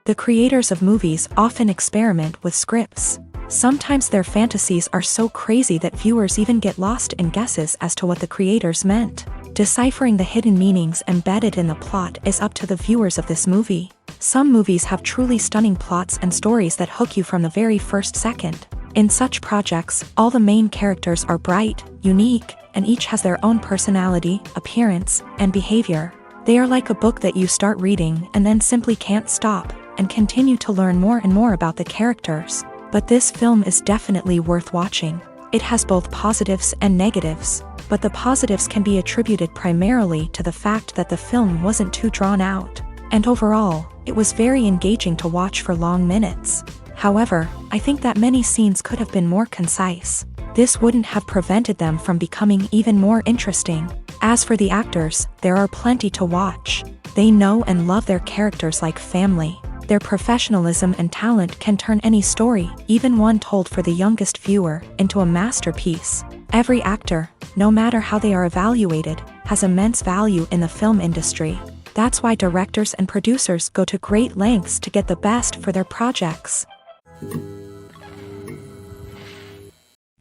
The creators of movies often experiment with scripts. Sometimes their fantasies are so crazy that viewers even get lost in guesses as to what the creators meant. Deciphering the hidden meanings embedded in the plot is up to the viewers of this movie. Some movies have truly stunning plots and stories that hook you from the very first second. In such projects, all the main characters are bright, unique, and each has their own personality, appearance, and behavior. They are like a book that you start reading and then simply can't stop, and continue to learn more and more about the characters. But this film is definitely worth watching. It has both positives and negatives, but the positives can be attributed primarily to the fact that the film wasn't too drawn out, and overall, it was very engaging to watch for long minutes. However, I think that many scenes could have been more concise. This wouldn't have prevented them from becoming even more interesting. As for the actors, there are plenty to watch. They know and love their characters like family. Their professionalism and talent can turn any story, even one told for the youngest viewer, into a masterpiece. Every actor, no matter how they are evaluated, has immense value in the film industry. That's why directors and producers go to great lengths to get the best for their projects.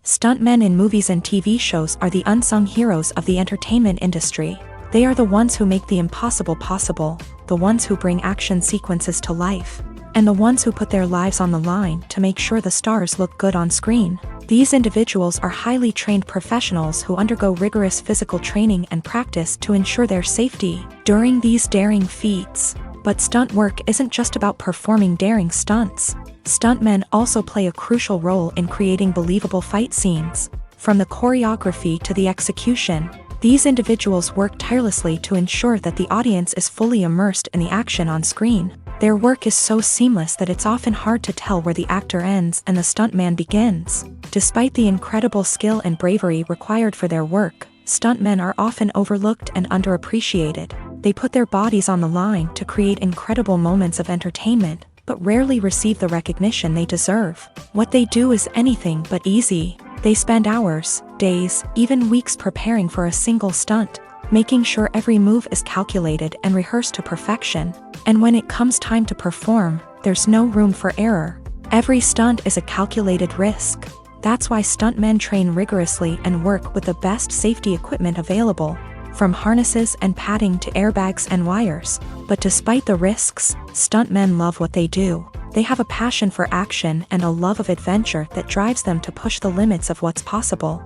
Stuntmen in movies and TV shows are the unsung heroes of the entertainment industry. They are the ones who make the impossible possible, the ones who bring action sequences to life, and the ones who put their lives on the line to make sure the stars look good on screen. These individuals are highly trained professionals who undergo rigorous physical training and practice to ensure their safety during these daring feats. But stunt work isn't just about performing daring stunts. Stuntmen also play a crucial role in creating believable fight scenes. From the choreography to the execution, these individuals work tirelessly to ensure that the audience is fully immersed in the action on screen. Their work is so seamless that it's often hard to tell where the actor ends and the stuntman begins. Despite the incredible skill and bravery required for their work, stuntmen are often overlooked and underappreciated. They put their bodies on the line to create incredible moments of entertainment, but rarely receive the recognition they deserve. What they do is anything but easy. They spend hours, days, even weeks preparing for a single stunt, making sure every move is calculated and rehearsed to perfection. And when it comes time to perform, there's no room for error. Every stunt is a calculated risk. That's why stuntmen train rigorously and work with the best safety equipment available, from harnesses and padding to airbags and wires. But despite the risks, stuntmen love what they do. They have a passion for action and a love of adventure that drives them to push the limits of what's possible.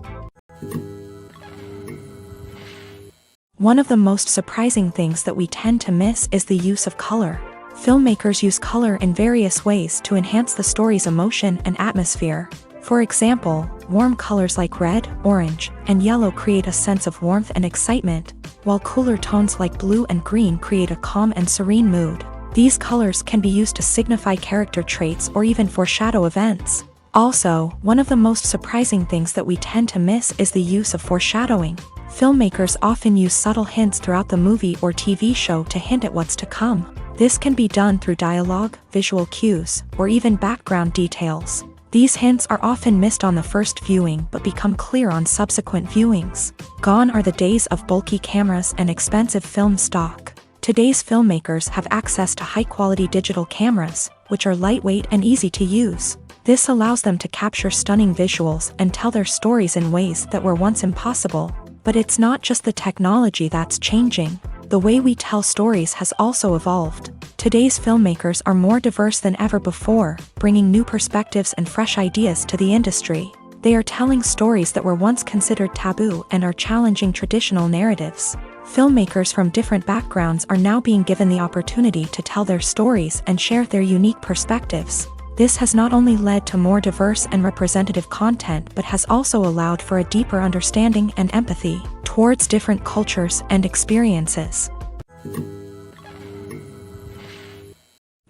One of the most surprising things that we tend to miss is the use of color. Filmmakers use color in various ways to enhance the story's emotion and atmosphere. For example, warm colors like red, orange, and yellow create a sense of warmth and excitement, while cooler tones like blue and green create a calm and serene mood. These colors can be used to signify character traits or even foreshadow events. Also, one of the most surprising things that we tend to miss is the use of foreshadowing. Filmmakers often use subtle hints throughout the movie or TV show to hint at what's to come. This can be done through dialogue, visual cues, or even background details. These hints are often missed on the first viewing but become clear on subsequent viewings. Gone are the days of bulky cameras and expensive film stock. Today's filmmakers have access to high-quality digital cameras, which are lightweight and easy to use. This allows them to capture stunning visuals and tell their stories in ways that were once impossible. But it's not just the technology that's changing. The way we tell stories has also evolved. Today's filmmakers are more diverse than ever before, bringing new perspectives and fresh ideas to the industry. They are telling stories that were once considered taboo and are challenging traditional narratives. Filmmakers from different backgrounds are now being given the opportunity to tell their stories and share their unique perspectives. This has not only led to more diverse and representative content but has also allowed for a deeper understanding and empathy towards different cultures and experiences.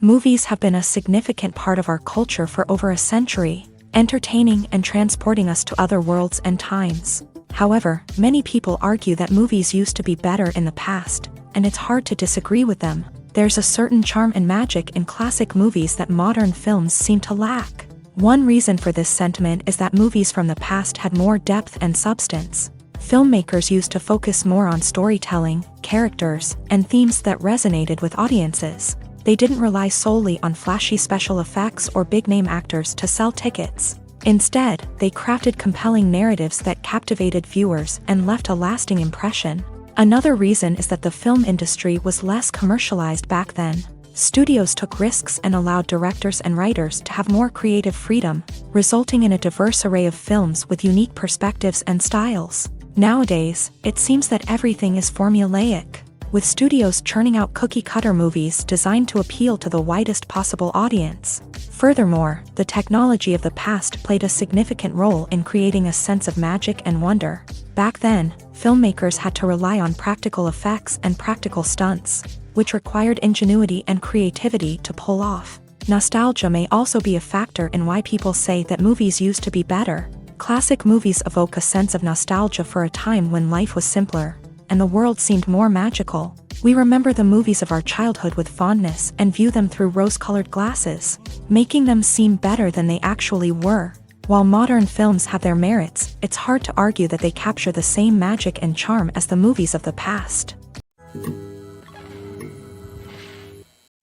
Movies have been a significant part of our culture for over a century, entertaining and transporting us to other worlds and times. However, many people argue that movies used to be better in the past, and it's hard to disagree with them. There's a certain charm and magic in classic movies that modern films seem to lack. One reason for this sentiment is that movies from the past had more depth and substance. Filmmakers used to focus more on storytelling, characters, and themes that resonated with audiences. They didn't rely solely on flashy special effects or big-name actors to sell tickets. Instead, they crafted compelling narratives that captivated viewers and left a lasting impression. Another reason is that the film industry was less commercialized back then. Studios took risks and allowed directors and writers to have more creative freedom, resulting in a diverse array of films with unique perspectives and styles. Nowadays, it seems that everything is formulaic, with studios churning out cookie-cutter movies designed to appeal to the widest possible audience. Furthermore, the technology of the past played a significant role in creating a sense of magic and wonder. Back then, filmmakers had to rely on practical effects and practical stunts, which required ingenuity and creativity to pull off. Nostalgia may also be a factor in why people say that movies used to be better. Classic movies evoke a sense of nostalgia for a time when life was simpler, and the world seemed more magical. We remember the movies of our childhood with fondness and view them through rose-colored glasses, making them seem better than they actually were. While modern films have their merits, it's hard to argue that they capture the same magic and charm as the movies of the past.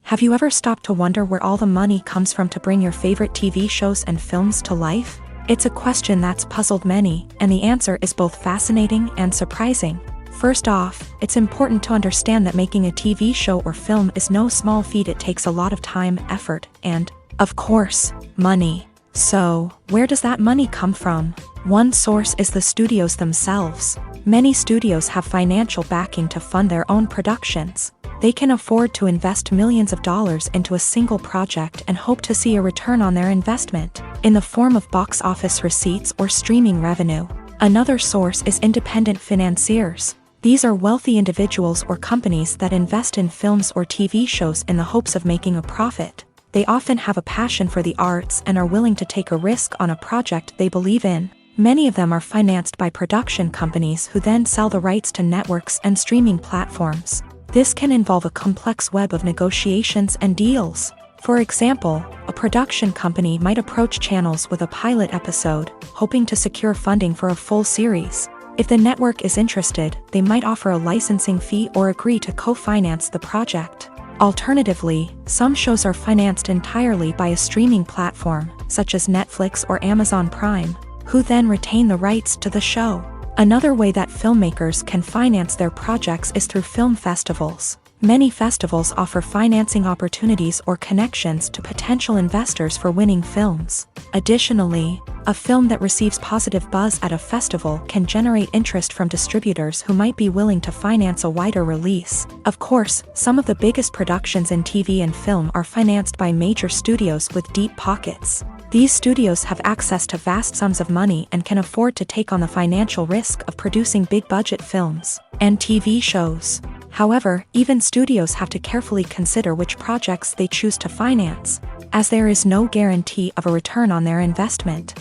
Have you ever stopped to wonder where all the money comes from to bring your favorite TV shows and films to life? It's a question that's puzzled many, and the answer is both fascinating and surprising. First off, it's important to understand that making a TV show or film is no small feat. It takes a lot of time, effort, and, of course, money. So, where does that money come from? One source is the studios themselves. Many studios have financial backing to fund their own productions. They can afford to invest millions of dollars into a single project and hope to see a return on their investment, in the form of box office receipts or streaming revenue. Another source is independent financiers. These are wealthy individuals or companies that invest in films or TV shows in the hopes of making a profit. They often have a passion for the arts and are willing to take a risk on a project they believe in. Many of them are financed by production companies who then sell the rights to networks and streaming platforms. This can involve a complex web of negotiations and deals. For example, a production company might approach channels with a pilot episode, hoping to secure funding for a full series. If the network is interested, they might offer a licensing fee or agree to co-finance the project. Alternatively, some shows are financed entirely by a streaming platform, such as Netflix or Amazon Prime, who then retain the rights to the show. Another way that filmmakers can finance their projects is through film festivals. Many festivals offer financing opportunities or connections to potential investors for winning films. Additionally, a film that receives positive buzz at a festival can generate interest from distributors who might be willing to finance a wider release. Of course, some of the biggest productions in TV and film are financed by major studios with deep pockets. These studios have access to vast sums of money and can afford to take on the financial risk of producing big-budget films and TV shows. However, even studios have to carefully consider which projects they choose to finance, as there is no guarantee of a return on their investment.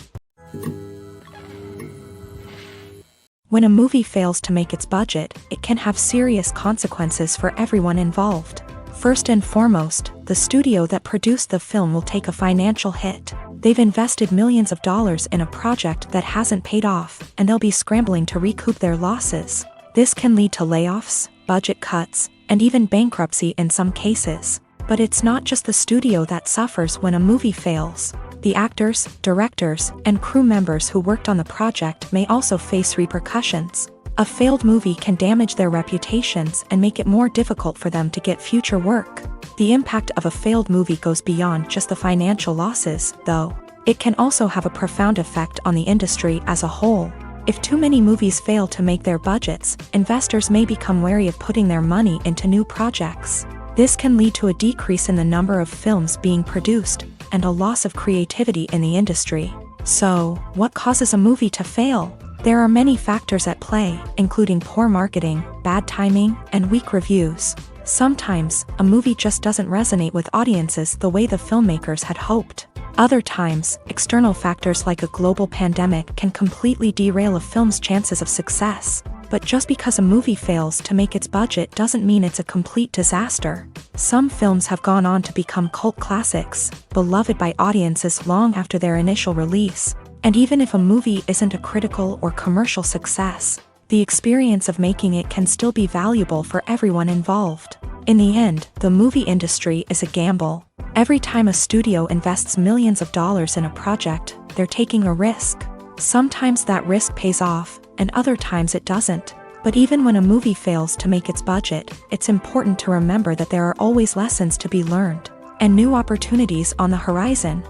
When a movie fails to make its budget, it can have serious consequences for everyone involved. First and foremost, the studio that produced the film will take a financial hit. They've invested millions of dollars in a project that hasn't paid off, and they'll be scrambling to recoup their losses. This can lead to layoffs, budget cuts, and even bankruptcy in some cases. But it's not just the studio that suffers when a movie fails. The actors, directors, and crew members who worked on the project may also face repercussions. A failed movie can damage their reputations and make it more difficult for them to get future work. The impact of a failed movie goes beyond just the financial losses, though. It can also have a profound effect on the industry as a whole. If too many movies fail to make their budgets, investors may become wary of putting their money into new projects. This can lead to a decrease in the number of films being produced, and a loss of creativity in the industry. So, what causes a movie to fail? There are many factors at play, including poor marketing, bad timing, and weak reviews. Sometimes, a movie just doesn't resonate with audiences the way the filmmakers had hoped. Other times, external factors like a global pandemic can completely derail a film's chances of success. But just because a movie fails to make its budget doesn't mean it's a complete disaster. Some films have gone on to become cult classics, beloved by audiences long after their initial release. And even if a movie isn't a critical or commercial success, the experience of making it can still be valuable for everyone involved. In the end, the movie industry is a gamble. Every time a studio invests millions of dollars in a project, they're taking a risk. Sometimes that risk pays off, and other times it doesn't. But even when a movie fails to make its budget, it's important to remember that there are always lessons to be learned, and new opportunities on the horizon.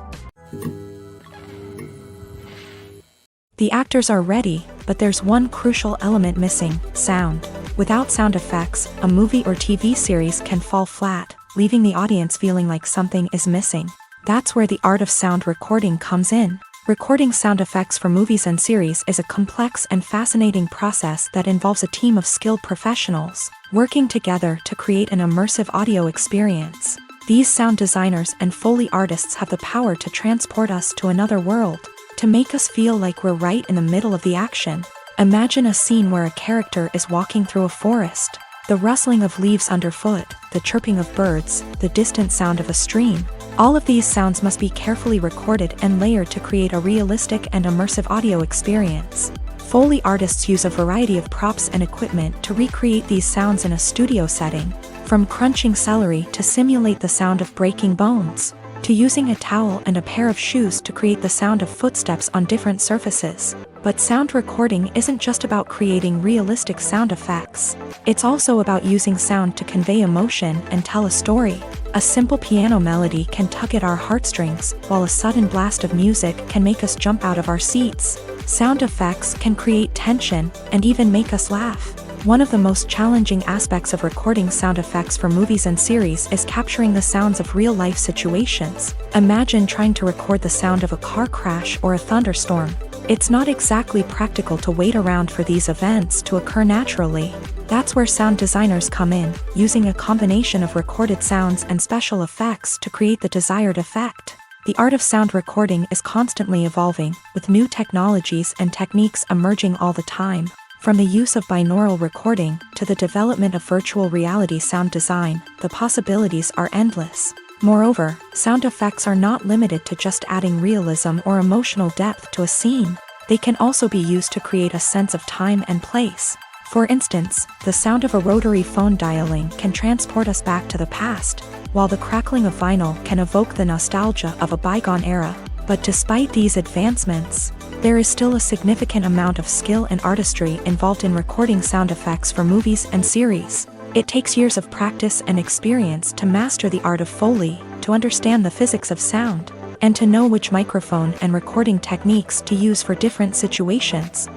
The actors are ready, but there's one crucial element missing: sound. Without sound effects, a movie or TV series can fall flat, leaving the audience feeling like something is missing. That's where the art of sound recording comes in. Recording sound effects for movies and series is a complex and fascinating process that involves a team of skilled professionals working together to create an immersive audio experience. These sound designers and Foley artists have the power to transport us to another world, to make us feel like we're right in the middle of the action. Imagine a scene where a character is walking through a forest. The rustling of leaves underfoot, the chirping of birds, the distant sound of a stream. All of these sounds must be carefully recorded and layered to create a realistic and immersive audio experience. Foley artists use a variety of props and equipment to recreate these sounds in a studio setting, from crunching celery to simulate the sound of breaking bones, to using a towel and a pair of shoes to create the sound of footsteps on different surfaces. But sound recording isn't just about creating realistic sound effects. It's also about using sound to convey emotion and tell a story. A simple piano melody can tug at our heartstrings, while a sudden blast of music can make us jump out of our seats. Sound effects can create tension and even make us laugh. One of the most challenging aspects of recording sound effects for movies and series is capturing the sounds of real-life situations. Imagine trying to record the sound of a car crash or a thunderstorm. It's not exactly practical to wait around for these events to occur naturally. That's where sound designers come in, using a combination of recorded sounds and special effects to create the desired effect. The art of sound recording is constantly evolving, with new technologies and techniques emerging all the time. From the use of binaural recording to the development of virtual reality sound design, the possibilities are endless. Moreover, sound effects are not limited to just adding realism or emotional depth to a scene. They can also be used to create a sense of time and place. For instance, the sound of a rotary phone dialing can transport us back to the past, while the crackling of vinyl can evoke the nostalgia of a bygone era. But despite these advancements, there is still a significant amount of skill and artistry involved in recording sound effects for movies and series. It takes years of practice and experience to master the art of Foley, to understand the physics of sound, and to know which microphone and recording techniques to use for different situations.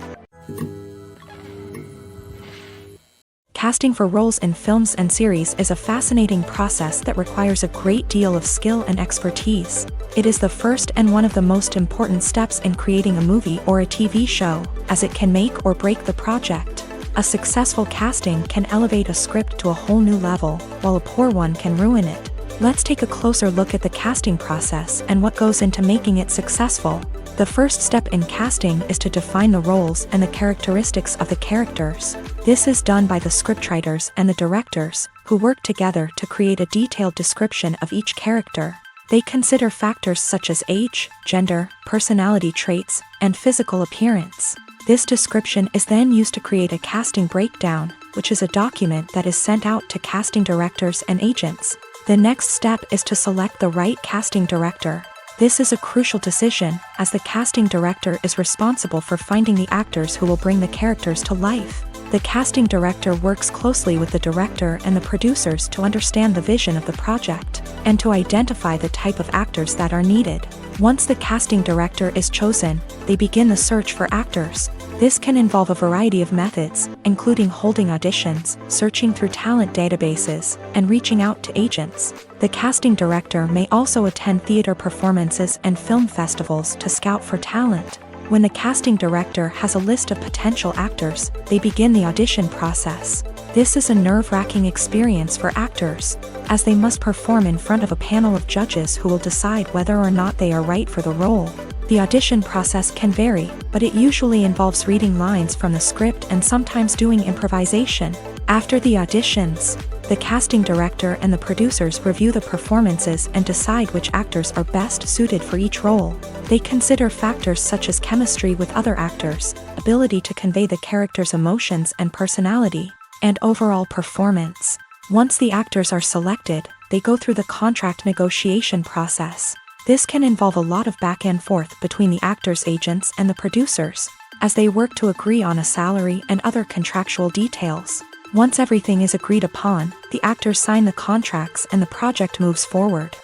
Casting for roles in films and series is a fascinating process that requires a great deal of skill and expertise. It is the first and one of the most important steps in creating a movie or a TV show, as it can make or break the project. A successful casting can elevate a script to a whole new level, while a poor one can ruin it. Let's take a closer look at the casting process and what goes into making it successful. The first step in casting is to define the roles and the characteristics of the characters. This is done by the scriptwriters and the directors, who work together to create a detailed description of each character. They consider factors such as age, gender, personality traits, and physical appearance. This description is then used to create a casting breakdown, which is a document that is sent out to casting directors and agents. The next step is to select the right casting director. This is a crucial decision, as the casting director is responsible for finding the actors who will bring the characters to life. The casting director works closely with the director and the producers to understand the vision of the project, and to identify the type of actors that are needed. Once the casting director is chosen, they begin the search for actors. This can involve a variety of methods, including holding auditions, searching through talent databases, and reaching out to agents. The casting director may also attend theater performances and film festivals to scout for talent. When the casting director has a list of potential actors, they begin the audition process. This is a nerve-wracking experience for actors, as they must perform in front of a panel of judges who will decide whether or not they are right for the role. The audition process can vary, but it usually involves reading lines from the script and sometimes doing improvisation. After the auditions, the casting director and the producers review the performances and decide which actors are best suited for each role. They consider factors such as chemistry with other actors, ability to convey the character's emotions and personality, and overall performance. Once the actors are selected, they go through the contract negotiation process. This can involve a lot of back and forth between the actors' agents and the producers, as they work to agree on a salary and other contractual details. Once everything is agreed upon, the actors sign the contracts and the project moves forward.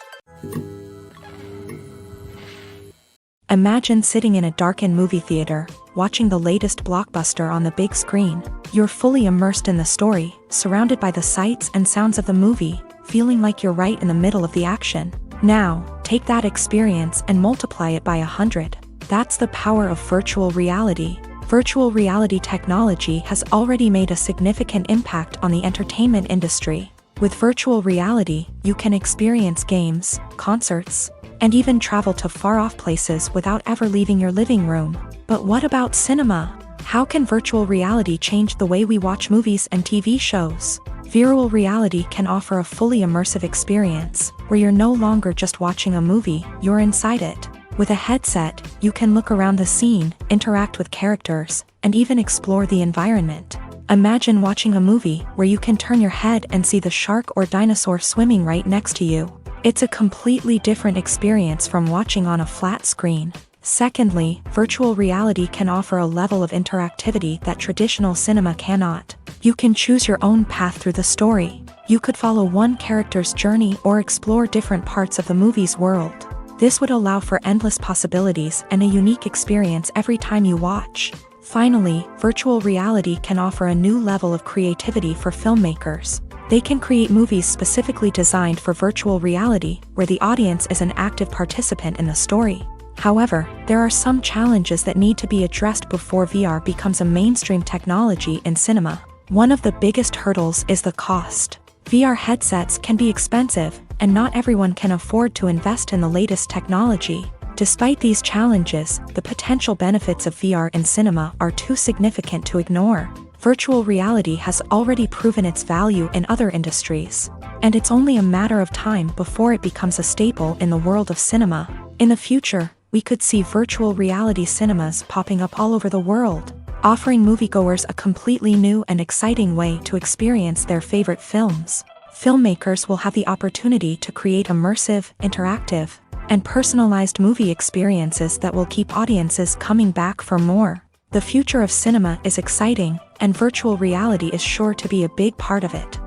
Imagine sitting in a darkened movie theater, watching the latest blockbuster on the big screen. You're fully immersed in the story, surrounded by the sights and sounds of the movie, feeling like you're right in the middle of the action. Now, take that experience and multiply it by 100. That's the power of virtual reality. Virtual reality technology has already made a significant impact on the entertainment industry. With virtual reality, you can experience games, concerts, and even travel to far-off places without ever leaving your living room. But what about cinema? How can virtual reality change the way we watch movies and TV shows? Virtual reality can offer a fully immersive experience, where you're no longer just watching a movie, you're inside it. With a headset, you can look around the scene, interact with characters, and even explore the environment. Imagine watching a movie where you can turn your head and see the shark or dinosaur swimming right next to you. It's a completely different experience from watching on a flat screen. Secondly, virtual reality can offer a level of interactivity that traditional cinema cannot. You can choose your own path through the story. You could follow one character's journey or explore different parts of the movie's world. This would allow for endless possibilities and a unique experience every time you watch. Finally, virtual reality can offer a new level of creativity for filmmakers. They can create movies specifically designed for virtual reality, where the audience is an active participant in the story. However, there are some challenges that need to be addressed before VR becomes a mainstream technology in cinema. One of the biggest hurdles is the cost. VR headsets can be expensive, and not everyone can afford to invest in the latest technology. Despite these challenges, the potential benefits of VR in cinema are too significant to ignore. Virtual reality has already proven its value in other industries, and it's only a matter of time before it becomes a staple in the world of cinema. In the future, we could see virtual reality cinemas popping up all over the world, offering moviegoers a completely new and exciting way to experience their favorite films. Filmmakers will have the opportunity to create immersive, interactive, and personalized movie experiences that will keep audiences coming back for more. The future of cinema is exciting, and virtual reality is sure to be a big part of it.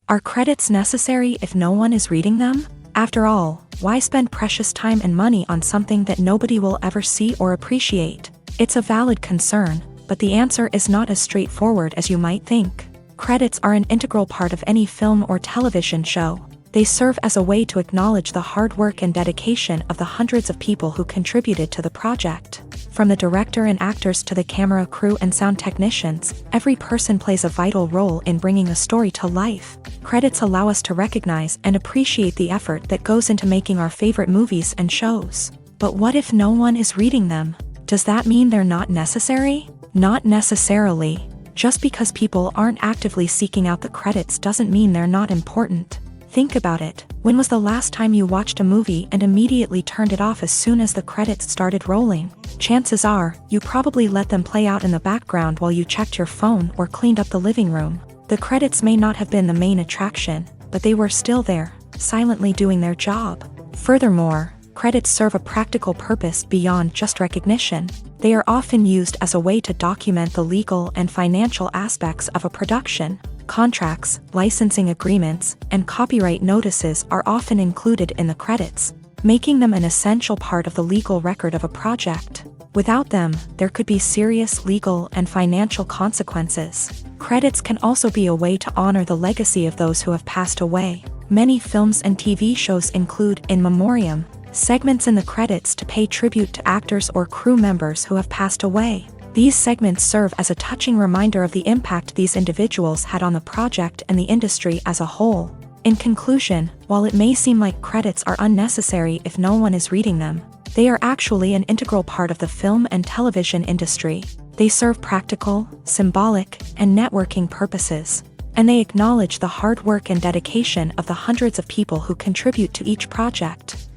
Are credits necessary if no one is reading them? After all, why spend precious time and money on something that nobody will ever see or appreciate? It's a valid concern, but the answer is not as straightforward as you might think. Credits are an integral part of any film or television show. They serve as a way to acknowledge the hard work and dedication of the hundreds of people who contributed to the project. From the director and actors to the camera crew and sound technicians, every person plays a vital role in bringing a story to life. Credits allow us to recognize and appreciate the effort that goes into making our favorite movies and shows. But what if no one is reading them? Does that mean they're not necessary? Not necessarily. Just because people aren't actively seeking out the credits doesn't mean they're not important. Think about it. When was the last time you watched a movie and immediately turned it off as soon as the credits started rolling? Chances are, you probably let them play out in the background while you checked your phone or cleaned up the living room. The credits may not have been the main attraction, but they were still there, silently doing their job. Furthermore, credits serve a practical purpose beyond just recognition. They are often used as a way to document the legal and financial aspects of a production. Contracts, licensing agreements, and copyright notices are often included in the credits, making them an essential part of the legal record of a project. Without them, there could be serious legal and financial consequences. Credits can also be a way to honor the legacy of those who have passed away. Many films and TV shows include in memoriam segments in the credits to pay tribute to actors or crew members who have passed away. These segments serve as a touching reminder of the impact these individuals had on the project and the industry as a whole. In conclusion, while it may seem like credits are unnecessary if no one is reading them, they are actually an integral part of the film and television industry. They serve practical, symbolic, and networking purposes, and they acknowledge the hard work and dedication of the hundreds of people who contribute to each project.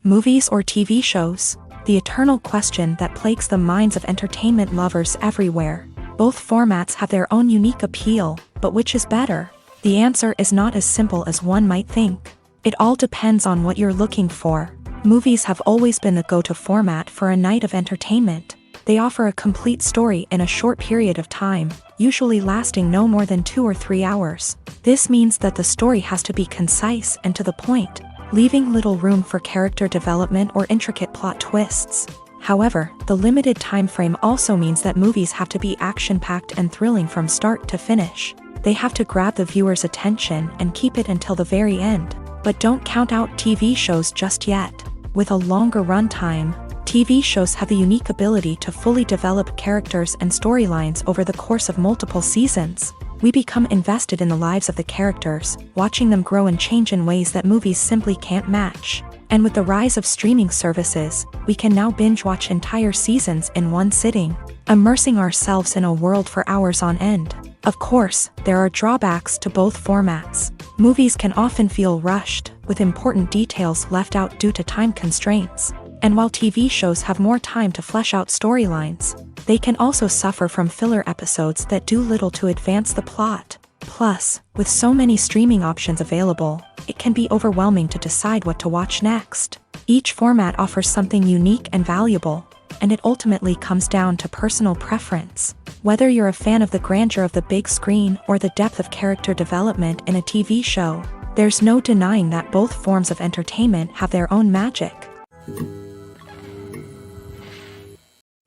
Movies or TV shows? the eternal question that plagues the minds of entertainment lovers everywhere. Both formats have their own unique appeal, but which is better? The answer is not as simple as one might think. It all depends on what you're looking for. Movies have always been the go-to format for a night of entertainment. They offer a complete story in a short period of time, usually lasting no more than 2 or 3 hours. This means that the story has to be concise and to the point, leaving little room for character development or intricate plot twists. However, the limited time frame also means that movies have to be action-packed and thrilling from start to finish. They have to grab the viewer's attention and keep it until the very end. But don't count out TV shows just yet. With a longer runtime, TV shows have the unique ability to fully develop characters and storylines over the course of multiple seasons. We become invested in the lives of the characters, watching them grow and change in ways that movies simply can't match. And with the rise of streaming services, we can now binge-watch entire seasons in one sitting, immersing ourselves in a world for hours on end. Of course, there are drawbacks to both formats. Movies can often feel rushed, with important details left out due to time constraints. And while TV shows have more time to flesh out storylines, they can also suffer from filler episodes that do little to advance the plot. Plus, with so many streaming options available, it can be overwhelming to decide what to watch next. Each format offers something unique and valuable, and it ultimately comes down to personal preference. Whether you're a fan of the grandeur of the big screen or the depth of character development in a TV show, there's no denying that both forms of entertainment have their own magic.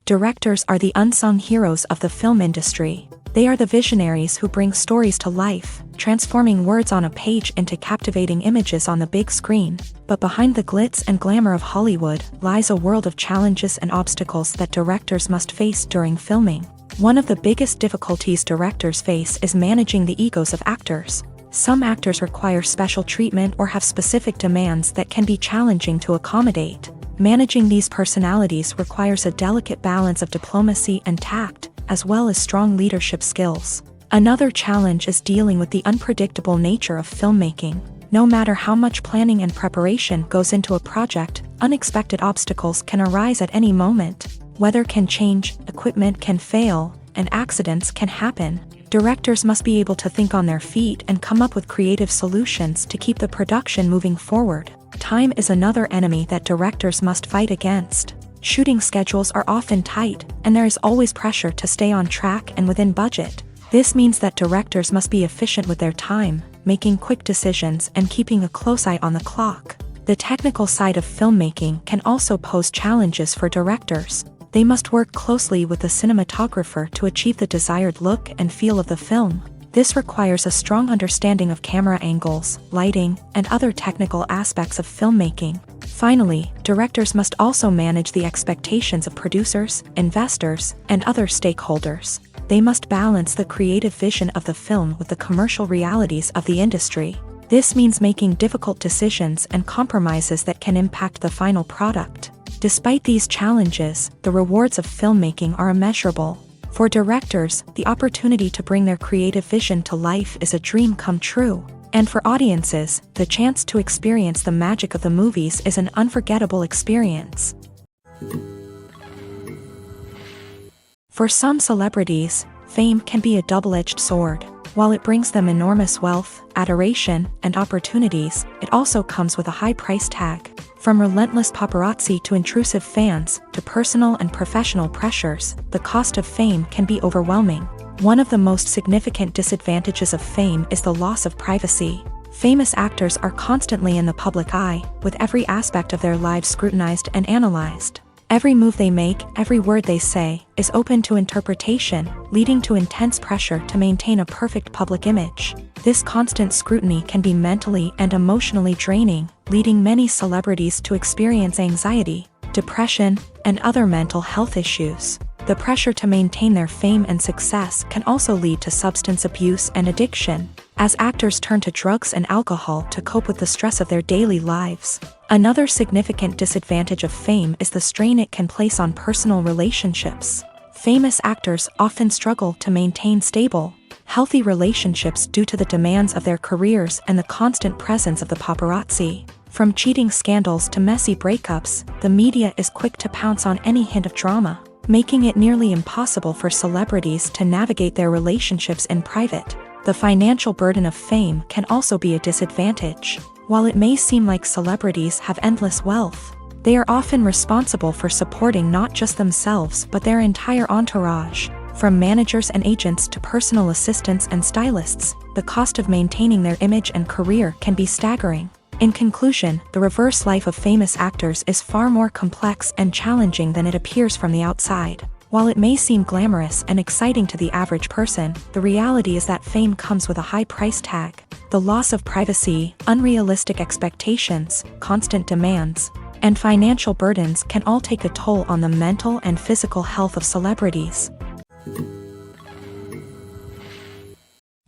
Directors are the unsung heroes of the film industry. They are the visionaries who bring stories to life, transforming words on a page into captivating images on the big screen. But behind the glitz and glamour of Hollywood lies a world of challenges and obstacles that directors must face during filming. One of the biggest difficulties directors face is managing the egos of actors. Some actors require special treatment or have specific demands that can be challenging to accommodate. Managing these personalities requires a delicate balance of diplomacy and tact, as well as strong leadership skills. Another challenge is dealing with the unpredictable nature of filmmaking. No matter how much planning and preparation goes into a project, unexpected obstacles can arise at any moment. Weather can change, equipment can fail, and accidents can happen. Directors must be able to think on their feet and come up with creative solutions to keep the production moving forward. Time is another enemy that directors must fight against. Shooting schedules are often tight, and there is always pressure to stay on track and within budget. This means that directors must be efficient with their time, making quick decisions and keeping a close eye on the clock. The technical side of filmmaking can also pose challenges for directors. They must work closely with the cinematographer to achieve the desired look and feel of the film. This requires a strong understanding of camera angles, lighting, and other technical aspects of filmmaking. Finally, directors must also manage the expectations of producers, investors, and other stakeholders. They must balance the creative vision of the film with the commercial realities of the industry. This means making difficult decisions and compromises that can impact the final product. Despite these challenges, the rewards of filmmaking are immeasurable. For directors, the opportunity to bring their creative vision to life is a dream come true. And for audiences, the chance to experience the magic of the movies is an unforgettable experience. For some celebrities, fame can be a double-edged sword. While it brings them enormous wealth, adoration, and opportunities, it also comes with a high price tag. From relentless paparazzi to intrusive fans, to personal and professional pressures, the cost of fame can be overwhelming. One of the most significant disadvantages of fame is the loss of privacy. Famous actors are constantly in the public eye, with every aspect of their lives scrutinized and analyzed. Every move they make, every word they say, is open to interpretation, leading to intense pressure to maintain a perfect public image. This constant scrutiny can be mentally and emotionally draining, leading many celebrities to experience anxiety, depression, and other mental health issues. The pressure to maintain their fame and success can also lead to substance abuse and addiction, as actors turn to drugs and alcohol to cope with the stress of their daily lives. Another significant disadvantage of fame is the strain it can place on personal relationships. Famous actors often struggle to maintain stable, healthy relationships due to the demands of their careers and the constant presence of the paparazzi. From cheating scandals to messy breakups, the media is quick to pounce on any hint of drama, making it nearly impossible for celebrities to navigate their relationships in private. The financial burden of fame can also be a disadvantage. While it may seem like celebrities have endless wealth, they are often responsible for supporting not just themselves but their entire entourage. From managers and agents to personal assistants and stylists, the cost of maintaining their image and career can be staggering. In conclusion, the reverse life of famous actors is far more complex and challenging than it appears from the outside. While it may seem glamorous and exciting to the average person, the reality is that fame comes with a high price tag. The loss of privacy, unrealistic expectations, constant demands, and financial burdens can all take a toll on the mental and physical health of celebrities.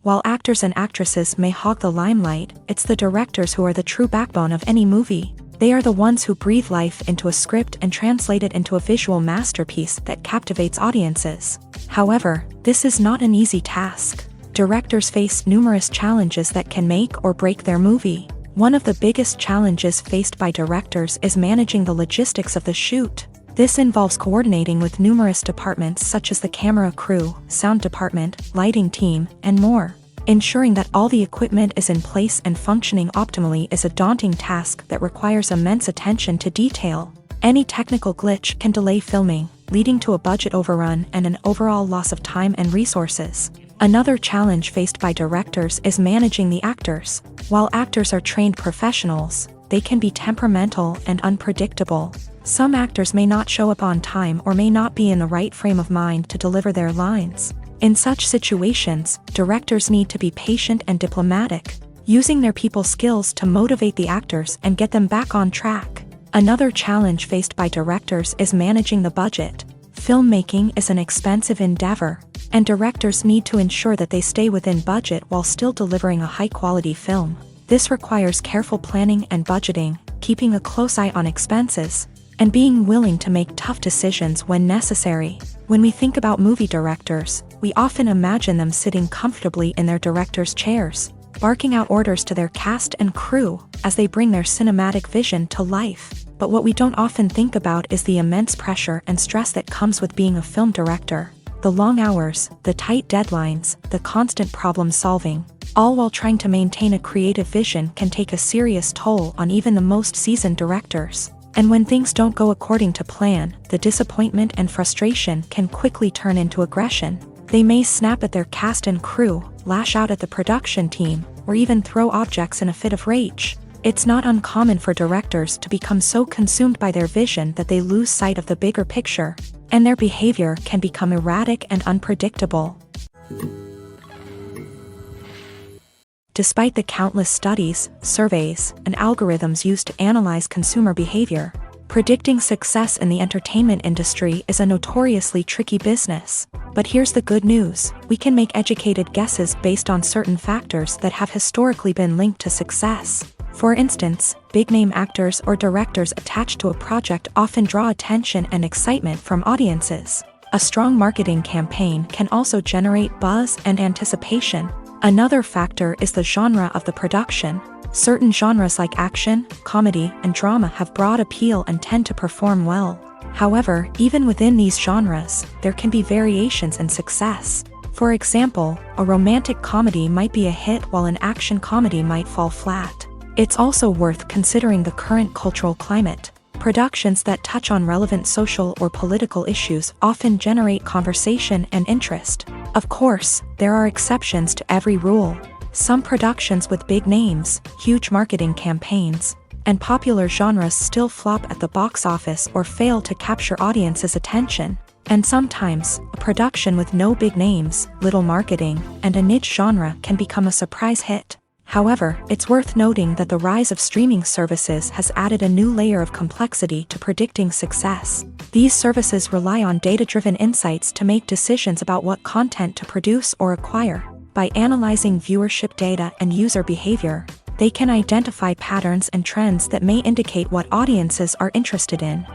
While actors and actresses may hog the limelight, it's the directors who are the true backbone of any movie. They are the ones who breathe life into a script and translate it into a visual masterpiece that captivates audiences. However, this is not an easy task. Directors face numerous challenges that can make or break their movie. One of the biggest challenges faced by directors is managing the logistics of the shoot. This involves coordinating with numerous departments such as the camera crew, sound department, lighting team, and more. Ensuring that all the equipment is in place and functioning optimally is a daunting task that requires immense attention to detail. Any technical glitch can delay filming, leading to a budget overrun and an overall loss of time and resources. Another challenge faced by directors is managing the actors. While actors are trained professionals, they can be temperamental and unpredictable. Some actors may not show up on time or may not be in the right frame of mind to deliver their lines. In such situations, directors need to be patient and diplomatic, using their people skills to motivate the actors and get them back on track. Another challenge faced by directors is managing the budget. Filmmaking is an expensive endeavor, and directors need to ensure that they stay within budget while still delivering a high-quality film. This requires careful planning and budgeting, keeping a close eye on expenses, and being willing to make tough decisions when necessary. When we think about movie directors, we often imagine them sitting comfortably in their director's chairs, barking out orders to their cast and crew as they bring their cinematic vision to life. But what we don't often think about is the immense pressure and stress that comes with being a film director. The long hours, the tight deadlines, the constant problem solving, all while trying to maintain a creative vision can take a serious toll on even the most seasoned directors. And when things don't go according to plan, the disappointment and frustration can quickly turn into aggression. They may snap at their cast and crew, lash out at the production team, or even throw objects in a fit of rage. It's not uncommon for directors to become so consumed by their vision that they lose sight of the bigger picture, and their behavior can become erratic and unpredictable. Despite the countless studies, surveys, and algorithms used to analyze consumer behavior, predicting success in the entertainment industry is a notoriously tricky business. But here's the good news: we can make educated guesses based on certain factors that have historically been linked to success. For instance, big-name actors or directors attached to a project often draw attention and excitement from audiences. A strong marketing campaign can also generate buzz and anticipation. Another factor is the genre of the production. Certain genres like action, comedy, and drama have broad appeal and tend to perform well. However, even within these genres, there can be variations in success. For example, a romantic comedy might be a hit while an action comedy might fall flat. It's also worth considering the current cultural climate. Productions that touch on relevant social or political issues often generate conversation and interest. Of course, there are exceptions to every rule. Some productions with big names, huge marketing campaigns, and popular genres still flop at the box office or fail to capture audiences' attention. And sometimes, a production with no big names, little marketing, and a niche genre can become a surprise hit. However, it's worth noting that the rise of streaming services has added a new layer of complexity to predicting success. These services rely on data-driven insights to make decisions about what content to produce or acquire. By analyzing viewership data and user behavior, they can identify patterns and trends that may indicate what audiences are interested in.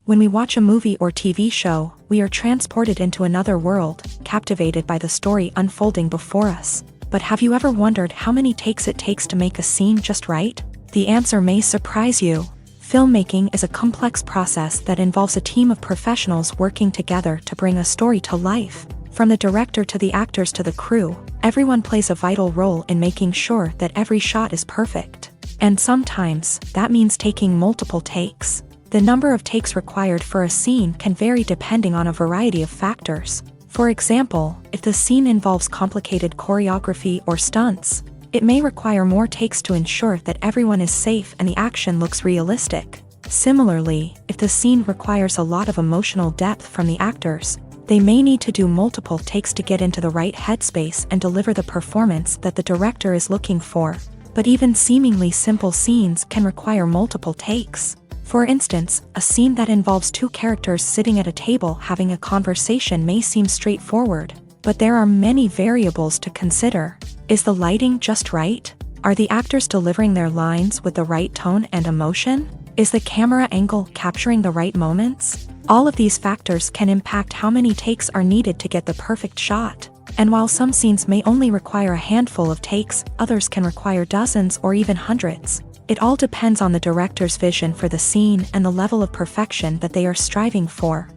When we watch a movie or TV show, we are transported into another world, captivated by the story unfolding before us. But have you ever wondered how many takes it takes to make a scene just right? The answer may surprise you. Filmmaking is a complex process that involves a team of professionals working together to bring a story to life. From the director to the actors to the crew, everyone plays a vital role in making sure that every shot is perfect. And sometimes, that means taking multiple takes. The number of takes required for a scene can vary depending on a variety of factors. For example, if the scene involves complicated choreography or stunts, it may require more takes to ensure that everyone is safe and the action looks realistic. Similarly, if the scene requires a lot of emotional depth from the actors, they may need to do multiple takes to get into the right headspace and deliver the performance that the director is looking for. But even seemingly simple scenes can require multiple takes. For instance, a scene that involves two characters sitting at a table having a conversation may seem straightforward, but there are many variables to consider. Is the lighting just right? Are the actors delivering their lines with the right tone and emotion? Is the camera angle capturing the right moments? All of these factors can impact how many takes are needed to get the perfect shot. And while some scenes may only require a handful of takes, others can require dozens or even hundreds. It all depends on the director's vision for the scene and the level of perfection that they are striving for.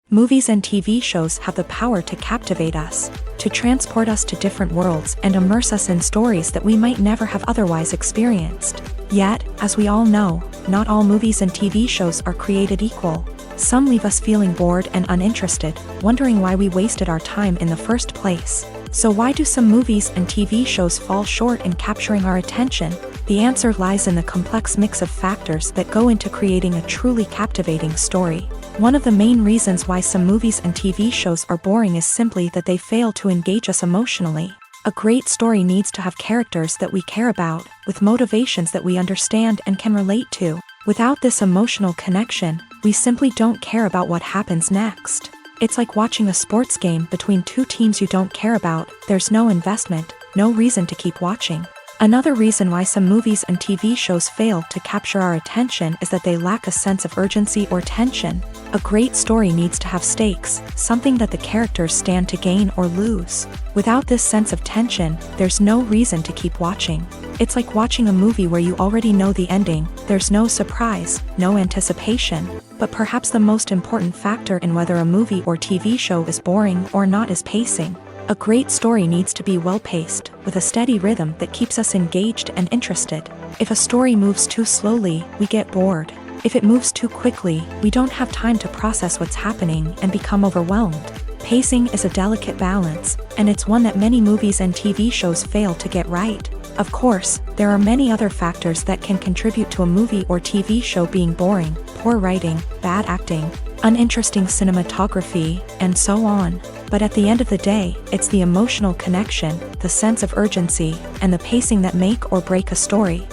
Movies and TV shows have the power to captivate us, to transport us to different worlds and immerse us in stories that we might never have otherwise experienced. Yet, as we all know, not all movies and TV shows are created equal. Some leave us feeling bored and uninterested, wondering why we wasted our time in the first place. So why do some movies and TV shows fall short in capturing our attention? The answer lies in the complex mix of factors that go into creating a truly captivating story. One of the main reasons why some movies and TV shows are boring is simply that they fail to engage us emotionally. A great story needs to have characters that we care about, with motivations that we understand and can relate to. Without this emotional connection, we simply don't care about what happens next. It's like watching a sports game between two teams you don't care about. There's no investment, no reason to keep watching. Another reason why some movies and TV shows fail to capture our attention is that they lack a sense of urgency or tension. A great story needs to have stakes, something that the characters stand to gain or lose. Without this sense of tension, there's no reason to keep watching. It's like watching a movie where you already know the ending. There's no surprise, no anticipation. But perhaps the most important factor in whether a movie or TV show is boring or not is pacing. A great story needs to be well-paced, with a steady rhythm that keeps us engaged and interested. If a story moves too slowly, we get bored. If it moves too quickly, we don't have time to process what's happening and become overwhelmed. Pacing is a delicate balance, and it's one that many movies and TV shows fail to get right. Of course, there are many other factors that can contribute to a movie or TV show being boring: poor writing, bad acting, uninteresting cinematography, and so on. But at the end of the day, it's the emotional connection, the sense of urgency, and the pacing that make or break a story.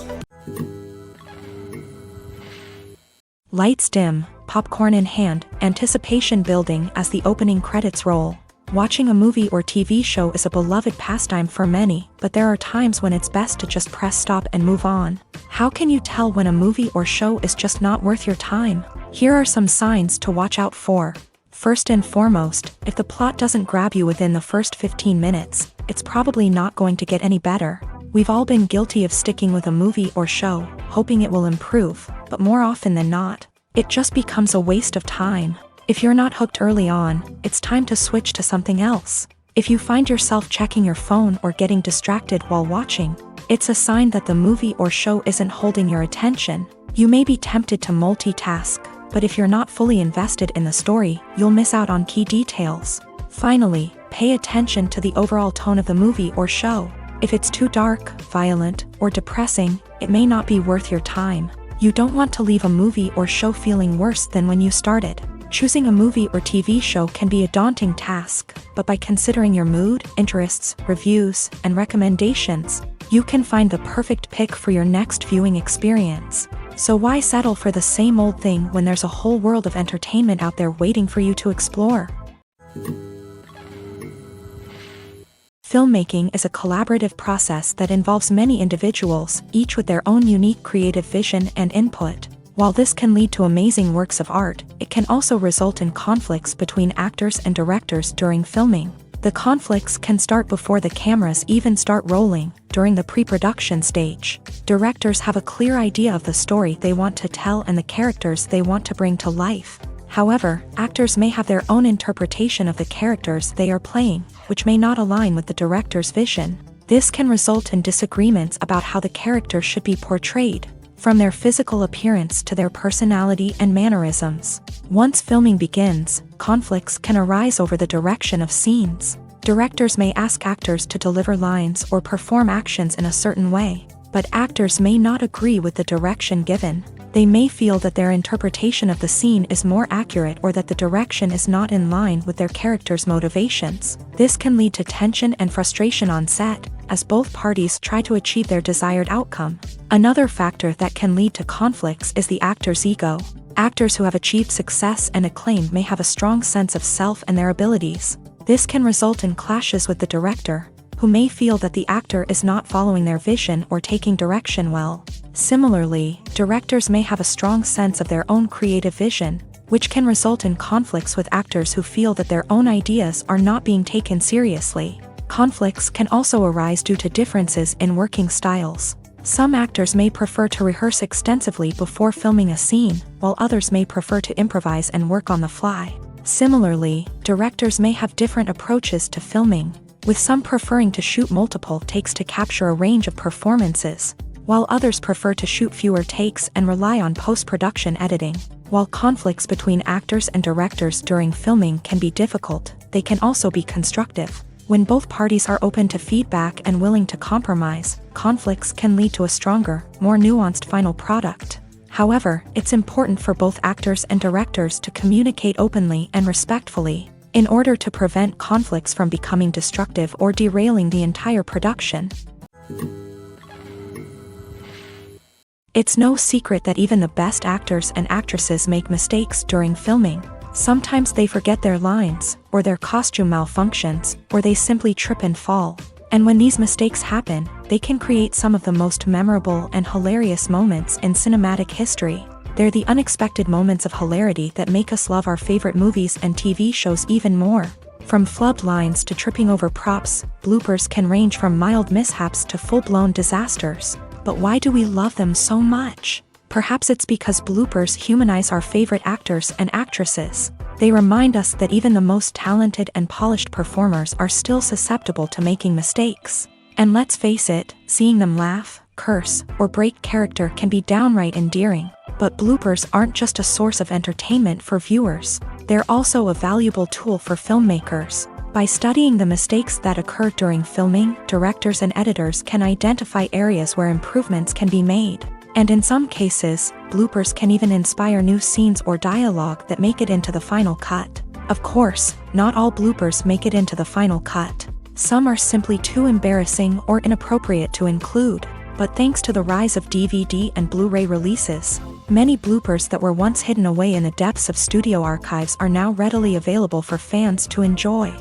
Lights dim, popcorn in hand, anticipation building as the opening credits roll. Watching a movie or TV show is a beloved pastime for many, but there are times when it's best to just press stop and move on. How can you tell when a movie or show is just not worth your time? Here are some signs to watch out for. First and foremost, if the plot doesn't grab you within the first 15 minutes, it's probably not going to get any better. We've all been guilty of sticking with a movie or show, hoping it will improve, but more often than not, it just becomes a waste of time. If you're not hooked early on, it's time to switch to something else. If you find yourself checking your phone or getting distracted while watching, it's a sign that the movie or show isn't holding your attention. You may be tempted to multitask, but if you're not fully invested in the story, you'll miss out on key details. Finally, pay attention to the overall tone of the movie or show. If it's too dark, violent, or depressing, it may not be worth your time. You don't want to leave a movie or show feeling worse than when you started. Choosing a movie or TV show can be a daunting task, but by considering your mood, interests, reviews, and recommendations, you can find the perfect pick for your next viewing experience. So why settle for the same old thing when there's a whole world of entertainment out there waiting for you to explore? Filmmaking is a collaborative process that involves many individuals, each with their own unique creative vision and input. While this can lead to amazing works of art, it can also result in conflicts between actors and directors during filming. The conflicts can start before the cameras even start rolling, during the pre-production stage. Directors have a clear idea of the story they want to tell and the characters they want to bring to life. However, actors may have their own interpretation of the characters they are playing, which may not align with the director's vision. This can result in disagreements about how the character should be portrayed, from their physical appearance to their personality and mannerisms. Once filming begins, conflicts can arise over the direction of scenes. Directors may ask actors to deliver lines or perform actions in a certain way, but actors may not agree with the direction given. They may feel that their interpretation of the scene is more accurate or that the direction is not in line with their character's motivations. This can lead to tension and frustration on set, as both parties try to achieve their desired outcome. Another factor that can lead to conflicts is the actor's ego. Actors who have achieved success and acclaim may have a strong sense of self and their abilities. This can result in clashes with the director, who may feel that the actor is not following their vision or taking direction well. Similarly, directors may have a strong sense of their own creative vision, which can result in conflicts with actors who feel that their own ideas are not being taken seriously. Conflicts can also arise due to differences in working styles. Some actors may prefer to rehearse extensively before filming a scene, while others may prefer to improvise and work on the fly. Similarly, directors may have different approaches to filming, with some preferring to shoot multiple takes to capture a range of performances, while others prefer to shoot fewer takes and rely on post-production editing. While conflicts between actors and directors during filming can be difficult, they can also be constructive. When both parties are open to feedback and willing to compromise, conflicts can lead to a stronger, more nuanced final product. However, it's important for both actors and directors to communicate openly and respectfully, in order to prevent conflicts from becoming destructive or derailing the entire production. It's no secret that even the best actors and actresses make mistakes during filming. Sometimes they forget their lines, or their costume malfunctions, or they simply trip and fall. And when these mistakes happen, they can create some of the most memorable and hilarious moments in cinematic history. They're the unexpected moments of hilarity that make us love our favorite movies and TV shows even more. From flubbed lines to tripping over props, bloopers can range from mild mishaps to full-blown disasters. But why do we love them so much? Perhaps it's because bloopers humanize our favorite actors and actresses. They remind us that even the most talented and polished performers are still susceptible to making mistakes. And let's face it, seeing them laugh, curse, or break character can be downright endearing. But bloopers aren't just a source of entertainment for viewers. They're also a valuable tool for filmmakers. By studying the mistakes that occur during filming, directors and editors can identify areas where improvements can be made. And in some cases, bloopers can even inspire new scenes or dialogue that make it into the final cut. Of course, not all bloopers make it into the final cut. Some are simply too embarrassing or inappropriate to include. But thanks to the rise of DVD and Blu-ray releases, many bloopers that were once hidden away in the depths of studio archives are now readily available for fans to enjoy.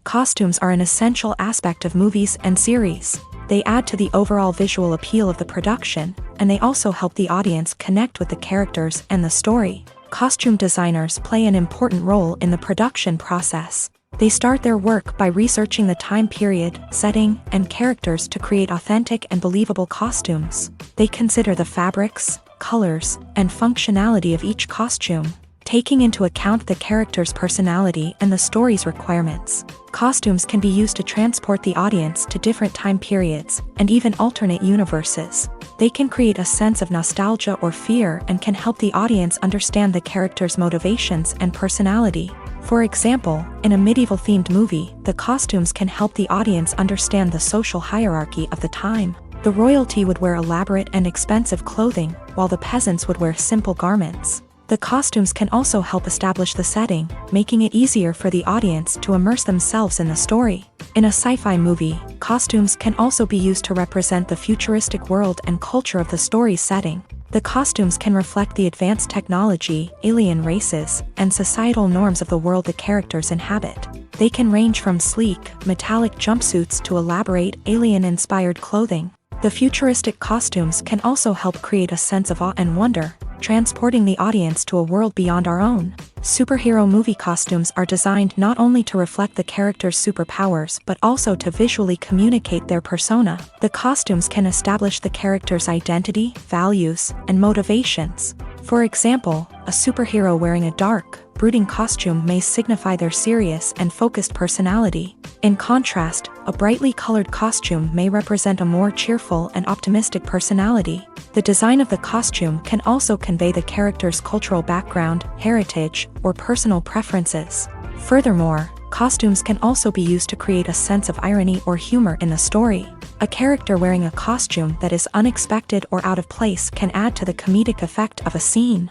Costumes are an essential aspect of movies and series. They add to the overall visual appeal of the production, and they also help the audience connect with the characters and the story. Costume designers play an important role in the production process. They start their work by researching the time period, setting, and characters to create authentic and believable costumes. They consider the fabrics, colors, and functionality of each costume, taking into account the character's personality and the story's requirements. Costumes can be used to transport the audience to different time periods, and even alternate universes. They can create a sense of nostalgia or fear and can help the audience understand the character's motivations and personality. For example, in a medieval-themed movie, the costumes can help the audience understand the social hierarchy of the time. The royalty would wear elaborate and expensive clothing, while the peasants would wear simple garments. The costumes can also help establish the setting, making it easier for the audience to immerse themselves in the story. In a sci-fi movie, costumes can also be used to represent the futuristic world and culture of the story's setting. The costumes can reflect the advanced technology, alien races, and societal norms of the world the characters inhabit. They can range from sleek, metallic jumpsuits to elaborate, alien-inspired clothing. The futuristic costumes can also help create a sense of awe and wonder, transporting the audience to a world beyond our own. Superhero movie costumes are designed not only to reflect the character's superpowers but also to visually communicate their persona. The costumes can establish the character's identity, values, and motivations. For example, a superhero wearing a dark, brooding costume may signify their serious and focused personality. In contrast, a brightly colored costume may represent a more cheerful and optimistic personality. The design of the costume can also convey the character's cultural background, heritage, or personal preferences. Furthermore, costumes can also be used to create a sense of irony or humor in the story. A character wearing a costume that is unexpected or out of place can add to the comedic effect of a scene.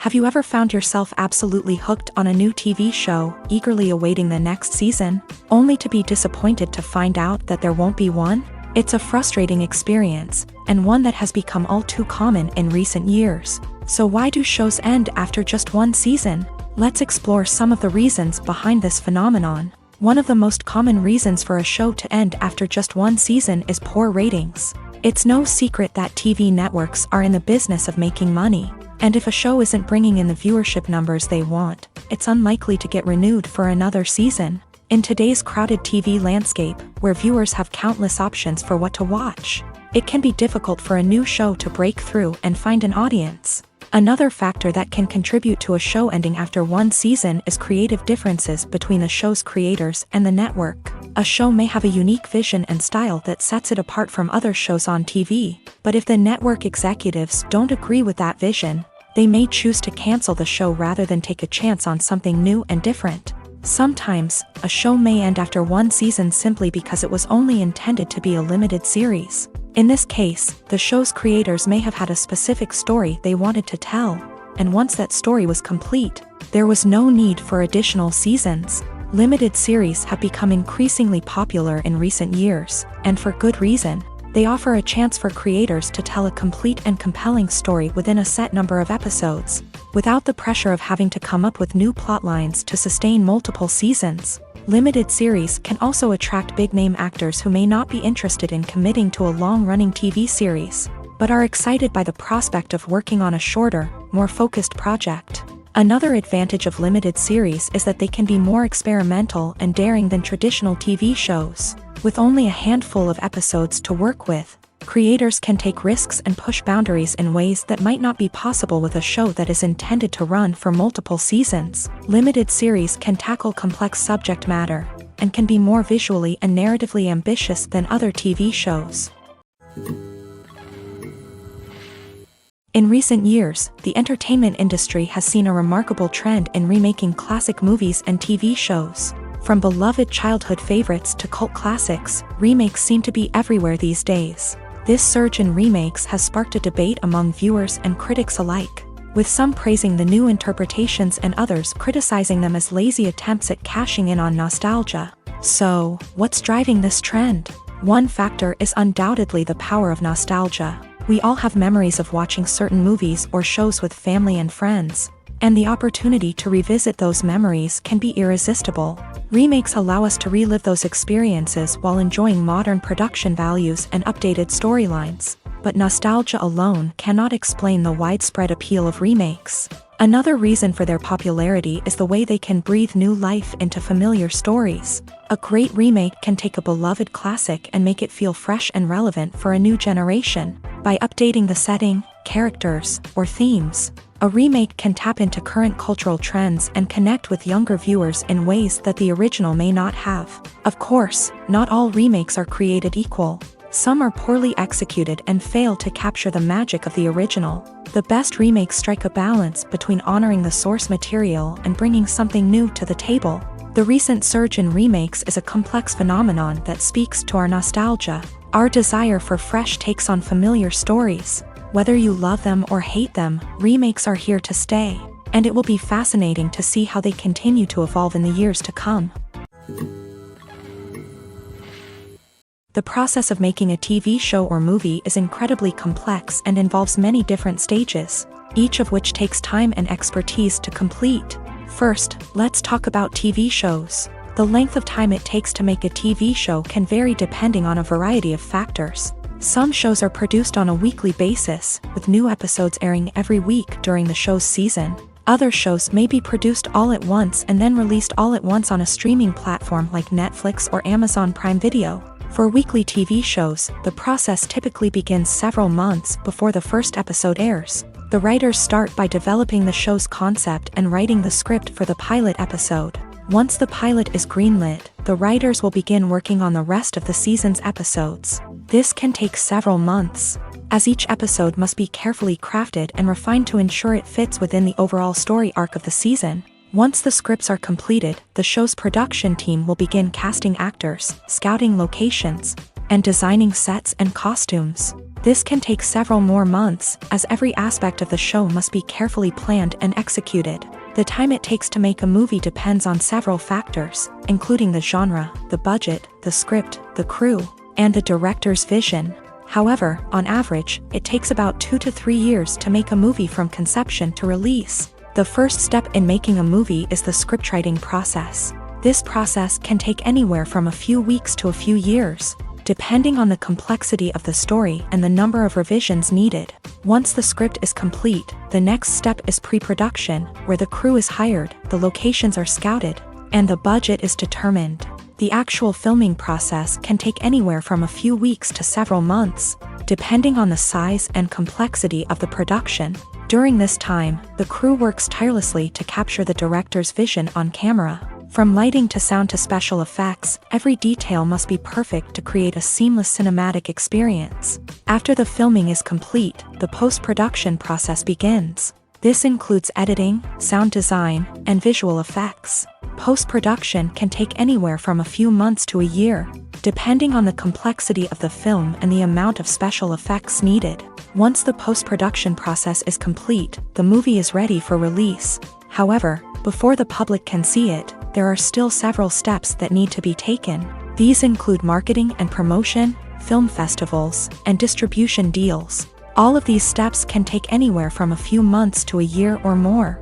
Have you ever found yourself absolutely hooked on a new TV show, eagerly awaiting the next season, only to be disappointed to find out that there won't be one? It's a frustrating experience, and one that has become all too common in recent years. So why do shows end after just one season? Let's explore some of the reasons behind this phenomenon. One of the most common reasons for a show to end after just one season is poor ratings. It's no secret that TV networks are in the business of making money. And if a show isn't bringing in the viewership numbers they want, it's unlikely to get renewed for another season. In today's crowded TV landscape, where viewers have countless options for what to watch, it can be difficult for a new show to break through and find an audience. Another factor that can contribute to a show ending after one season is creative differences between the show's creators and the network. A show may have a unique vision and style that sets it apart from other shows on TV, but if the network executives don't agree with that vision, they may choose to cancel the show rather than take a chance on something new and different. Sometimes, a show may end after one season simply because it was only intended to be a limited series. In this case, the show's creators may have had a specific story they wanted to tell, and once that story was complete, there was no need for additional seasons. Limited series have become increasingly popular in recent years, and for good reason. They offer a chance for creators to tell a complete and compelling story within a set number of episodes, without the pressure of having to come up with new plotlines to sustain multiple seasons. Limited series can also attract big-name actors who may not be interested in committing to a long-running TV series, but are excited by the prospect of working on a shorter, more focused project. Another advantage of limited series is that they can be more experimental and daring than traditional TV shows. With only a handful of episodes to work with, creators can take risks and push boundaries in ways that might not be possible with a show that is intended to run for multiple seasons. Limited series can tackle complex subject matter, and can be more visually and narratively ambitious than other TV shows. In recent years, the entertainment industry has seen a remarkable trend in remaking classic movies and TV shows. From beloved childhood favorites to cult classics, remakes seem to be everywhere these days. This surge in remakes has sparked a debate among viewers and critics alike, with some praising the new interpretations and others criticizing them as lazy attempts at cashing in on nostalgia. So, what's driving this trend? One factor is undoubtedly the power of nostalgia. We all have memories of watching certain movies or shows with family and friends, and the opportunity to revisit those memories can be irresistible. Remakes allow us to relive those experiences while enjoying modern production values and updated storylines, but nostalgia alone cannot explain the widespread appeal of remakes. Another reason for their popularity is the way they can breathe new life into familiar stories. A great remake can take a beloved classic and make it feel fresh and relevant for a new generation. By updating the setting, characters, or themes, a remake can tap into current cultural trends and connect with younger viewers in ways that the original may not have. Of course, not all remakes are created equal. Some are poorly executed and fail to capture the magic of the original. The best remakes strike a balance between honoring the source material and bringing something new to the table. The recent surge in remakes is a complex phenomenon that speaks to our nostalgia, our desire for fresh takes on familiar stories. Whether you love them or hate them, remakes are here to stay, and it will be fascinating to see how they continue to evolve in the years to come. The process of making a TV show or movie is incredibly complex and involves many different stages, each of which takes time and expertise to complete. First, let's talk about TV shows. The length of time it takes to make a TV show can vary depending on a variety of factors. Some shows are produced on a weekly basis, with new episodes airing every week during the show's season. Other shows may be produced all at once and then released all at once on a streaming platform like Netflix or Amazon Prime Video. For weekly TV shows, the process typically begins several months before the first episode airs. The writers start by developing the show's concept and writing the script for the pilot episode. Once the pilot is greenlit, the writers will begin working on the rest of the season's episodes. This can take several months, as each episode must be carefully crafted and refined to ensure it fits within the overall story arc of the season. Once the scripts are completed, the show's production team will begin casting actors, scouting locations, and designing sets and costumes. This can take several more months, as every aspect of the show must be carefully planned and executed. The time it takes to make a movie depends on several factors, including the genre, the budget, the script, the crew, and the director's vision. However, on average, it takes about 2 to 3 years to make a movie from conception to release. The first step in making a movie is the scriptwriting process. This process can take anywhere from a few weeks to a few years, depending on the complexity of the story and the number of revisions needed. Once the script is complete, the next step is pre-production, where the crew is hired, the locations are scouted, and the budget is determined. The actual filming process can take anywhere from a few weeks to several months, depending on the size and complexity of the production. During this time, the crew works tirelessly to capture the director's vision on camera. From lighting to sound to special effects, every detail must be perfect to create a seamless cinematic experience. After the filming is complete, the post-production process begins. This includes editing, sound design, and visual effects. Post-production can take anywhere from a few months to a year, depending on the complexity of the film and the amount of special effects needed. Once the post-production process is complete, the movie is ready for release. However, before the public can see it, there are still several steps that need to be taken. These include marketing and promotion, film festivals, and distribution deals. All of these steps can take anywhere from a few months to a year or more.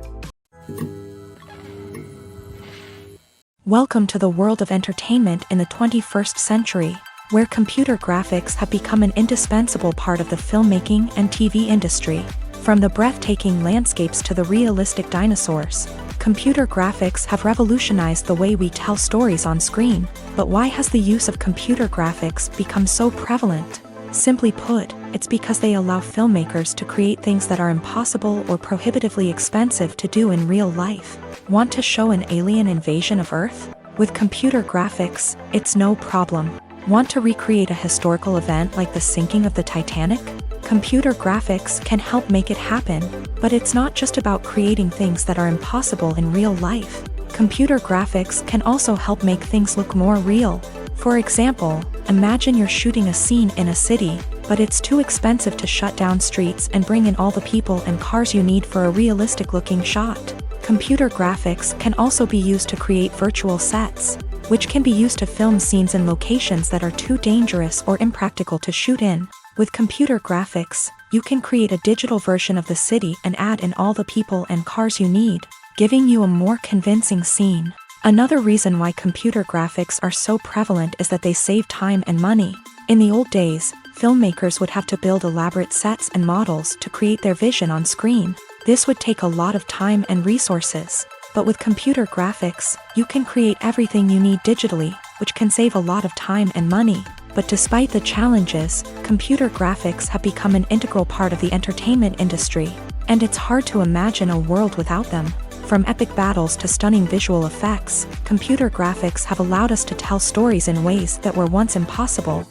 Welcome to the world of entertainment in the 21st century, where computer graphics have become an indispensable part of the filmmaking and TV industry. From the breathtaking landscapes to the realistic dinosaurs, computer graphics have revolutionized the way we tell stories on screen. But why has the use of computer graphics become so prevalent? Simply put, it's because they allow filmmakers to create things that are impossible or prohibitively expensive to do in real life. Want to show an alien invasion of Earth? With computer graphics, it's no problem. Want to recreate a historical event like the sinking of the Titanic? Computer graphics can help make it happen, but it's not just about creating things that are impossible in real life. Computer graphics can also help make things look more real. For example, imagine you're shooting a scene in a city, but it's too expensive to shut down streets and bring in all the people and cars you need for a realistic-looking shot. Computer graphics can also be used to create virtual sets, which can be used to film scenes in locations that are too dangerous or impractical to shoot in. With computer graphics, you can create a digital version of the city and add in all the people and cars you need, giving you a more convincing scene. Another reason why computer graphics are so prevalent is that they save time and money. In the old days, filmmakers would have to build elaborate sets and models to create their vision on screen. This would take a lot of time and resources. But with computer graphics, you can create everything you need digitally, which can save a lot of time and money. But despite the challenges, computer graphics have become an integral part of the entertainment industry, and it's hard to imagine a world without them. From epic battles to stunning visual effects, computer graphics have allowed us to tell stories in ways that were once impossible.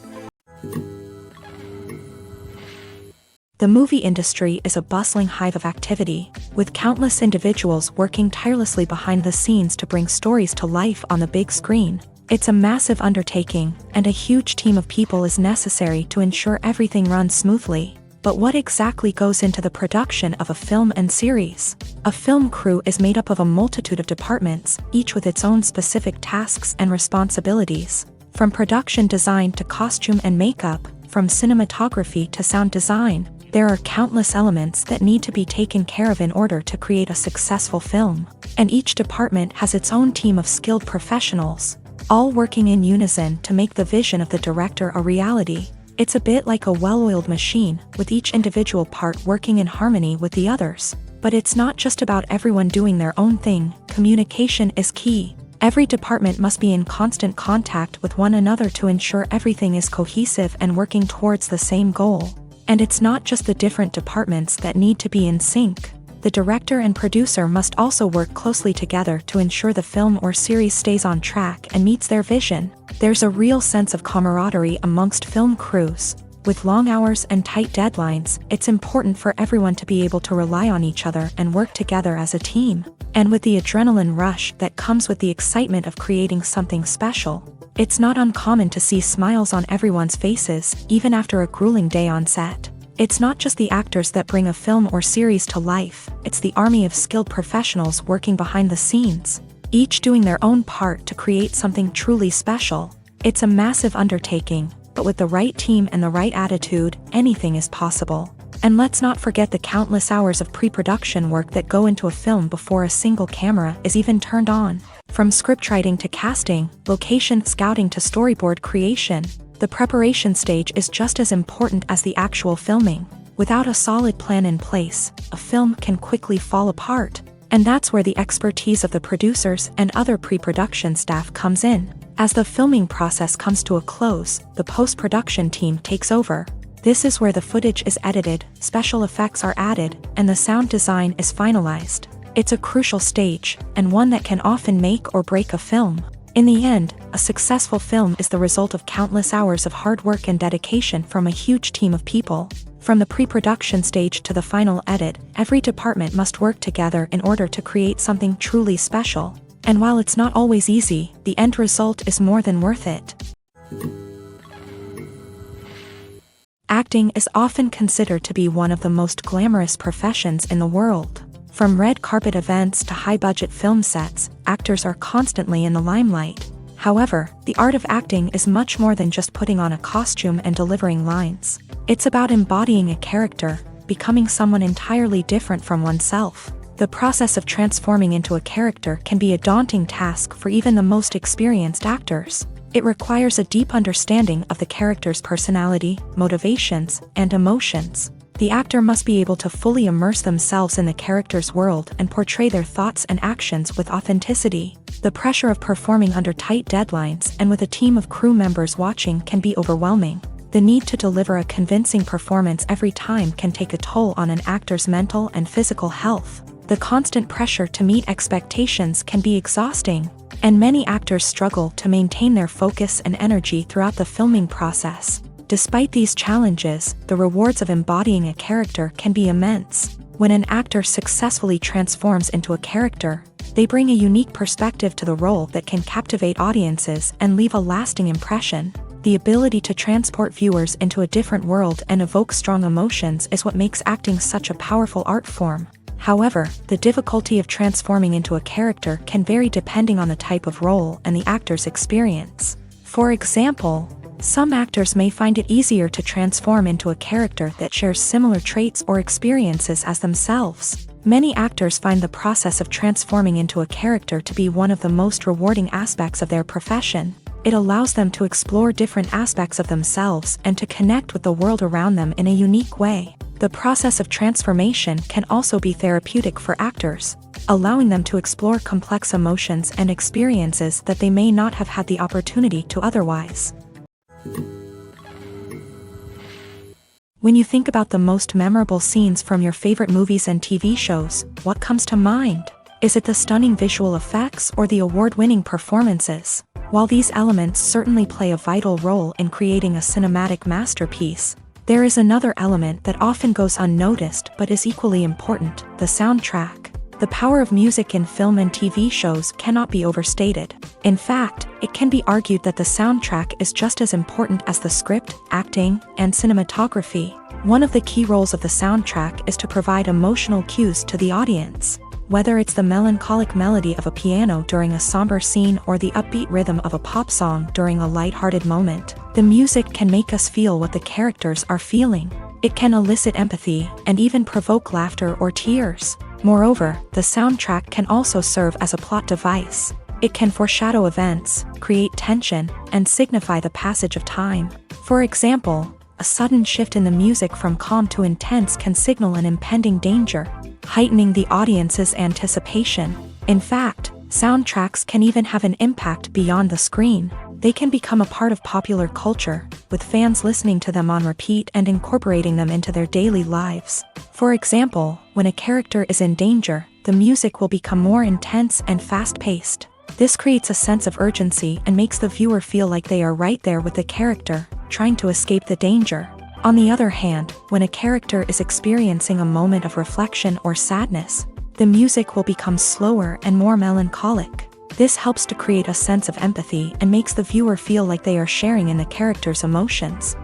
The movie industry is a bustling hive of activity, with countless individuals working tirelessly behind the scenes to bring stories to life on the big screen. It's a massive undertaking, and a huge team of people is necessary to ensure everything runs smoothly. But what exactly goes into the production of a film and series? A film crew is made up of a multitude of departments, each with its own specific tasks and responsibilities. From production design to costume and makeup, from cinematography to sound design, there are countless elements that need to be taken care of in order to create a successful film. And each department has its own team of skilled professionals, all working in unison to make the vision of the director a reality. It's a bit like a well-oiled machine, with each individual part working in harmony with the others. But it's not just about everyone doing their own thing. Communication is key. Every department must be in constant contact with one another to ensure everything is cohesive and working towards the same goal. And it's not just the different departments that need to be in sync. The director and producer must also work closely together to ensure the film or series stays on track and meets their vision. There's a real sense of camaraderie amongst film crews. With long hours and tight deadlines, it's important for everyone to be able to rely on each other and work together as a team. And with the adrenaline rush that comes with the excitement of creating something special, it's not uncommon to see smiles on everyone's faces, even after a grueling day on set. It's not just the actors that bring a film or series to life, it's the army of skilled professionals working behind the scenes, each doing their own part to create something truly special. It's a massive undertaking, but with the right team and the right attitude, anything is possible. And let's not forget the countless hours of pre-production work that go into a film before a single camera is even turned on. From scriptwriting to casting, location scouting to storyboard creation, the preparation stage is just as important as the actual filming. Without a solid plan in place, a film can quickly fall apart. And that's where the expertise of the producers and other pre-production staff comes in. As the filming process comes to a close, the post-production team takes over. This is where the footage is edited, special effects are added, and the sound design is finalized. It's a crucial stage, and one that can often make or break a film. In the end, a successful film is the result of countless hours of hard work and dedication from a huge team of people. From the pre-production stage to the final edit, every department must work together in order to create something truly special. And while it's not always easy, the end result is more than worth it. Acting is often considered to be one of the most glamorous professions in the world. From red carpet events to high-budget film sets, actors are constantly in the limelight. However, the art of acting is much more than just putting on a costume and delivering lines. It's about embodying a character, becoming someone entirely different from oneself. The process of transforming into a character can be a daunting task for even the most experienced actors. It requires a deep understanding of the character's personality, motivations, and emotions. The actor must be able to fully immerse themselves in the character's world and portray their thoughts and actions with authenticity. The pressure of performing under tight deadlines and with a team of crew members watching can be overwhelming. The need to deliver a convincing performance every time can take a toll on an actor's mental and physical health. The constant pressure to meet expectations can be exhausting, and many actors struggle to maintain their focus and energy throughout the filming process. Despite these challenges, the rewards of embodying a character can be immense. When an actor successfully transforms into a character, they bring a unique perspective to the role that can captivate audiences and leave a lasting impression. The ability to transport viewers into a different world and evoke strong emotions is what makes acting such a powerful art form. However, the difficulty of transforming into a character can vary depending on the type of role and the actor's experience. For example, some actors may find it easier to transform into a character that shares similar traits or experiences as themselves. Many actors find the process of transforming into a character to be one of the most rewarding aspects of their profession. It allows them to explore different aspects of themselves and to connect with the world around them in a unique way. The process of transformation can also be therapeutic for actors, allowing them to explore complex emotions and experiences that they may not have had the opportunity to otherwise. When you think about the most memorable scenes from your favorite movies and TV shows, what comes to mind? Is it the stunning visual effects or the award-winning performances? While these elements certainly play a vital role in creating a cinematic masterpiece, there is another element that often goes unnoticed but is equally important: the soundtrack. The power of music in film and TV shows cannot be overstated. In fact, it can be argued that the soundtrack is just as important as the script, acting, and cinematography. One of the key roles of the soundtrack is to provide emotional cues to the audience. Whether it's the melancholic melody of a piano during a somber scene or the upbeat rhythm of a pop song during a lighthearted moment, the music can make us feel what the characters are feeling. It can elicit empathy and even provoke laughter or tears. Moreover, the soundtrack can also serve as a plot device. It can foreshadow events, create tension, and signify the passage of time. For example, A sudden shift in the music from calm to intense can signal an impending danger, heightening the audience's anticipation. In fact, soundtracks can even have an impact beyond the screen. They can become a part of popular culture, with fans listening to them on repeat and incorporating them into their daily lives. For example, when a character is in danger, the music will become more intense and fast-paced. This creates a sense of urgency and makes the viewer feel like they are right there with the character, trying to escape the danger. On the other hand, when a character is experiencing a moment of reflection or sadness, the music will become slower and more melancholic. This helps to create a sense of empathy and makes the viewer feel like they are sharing in the character's emotions.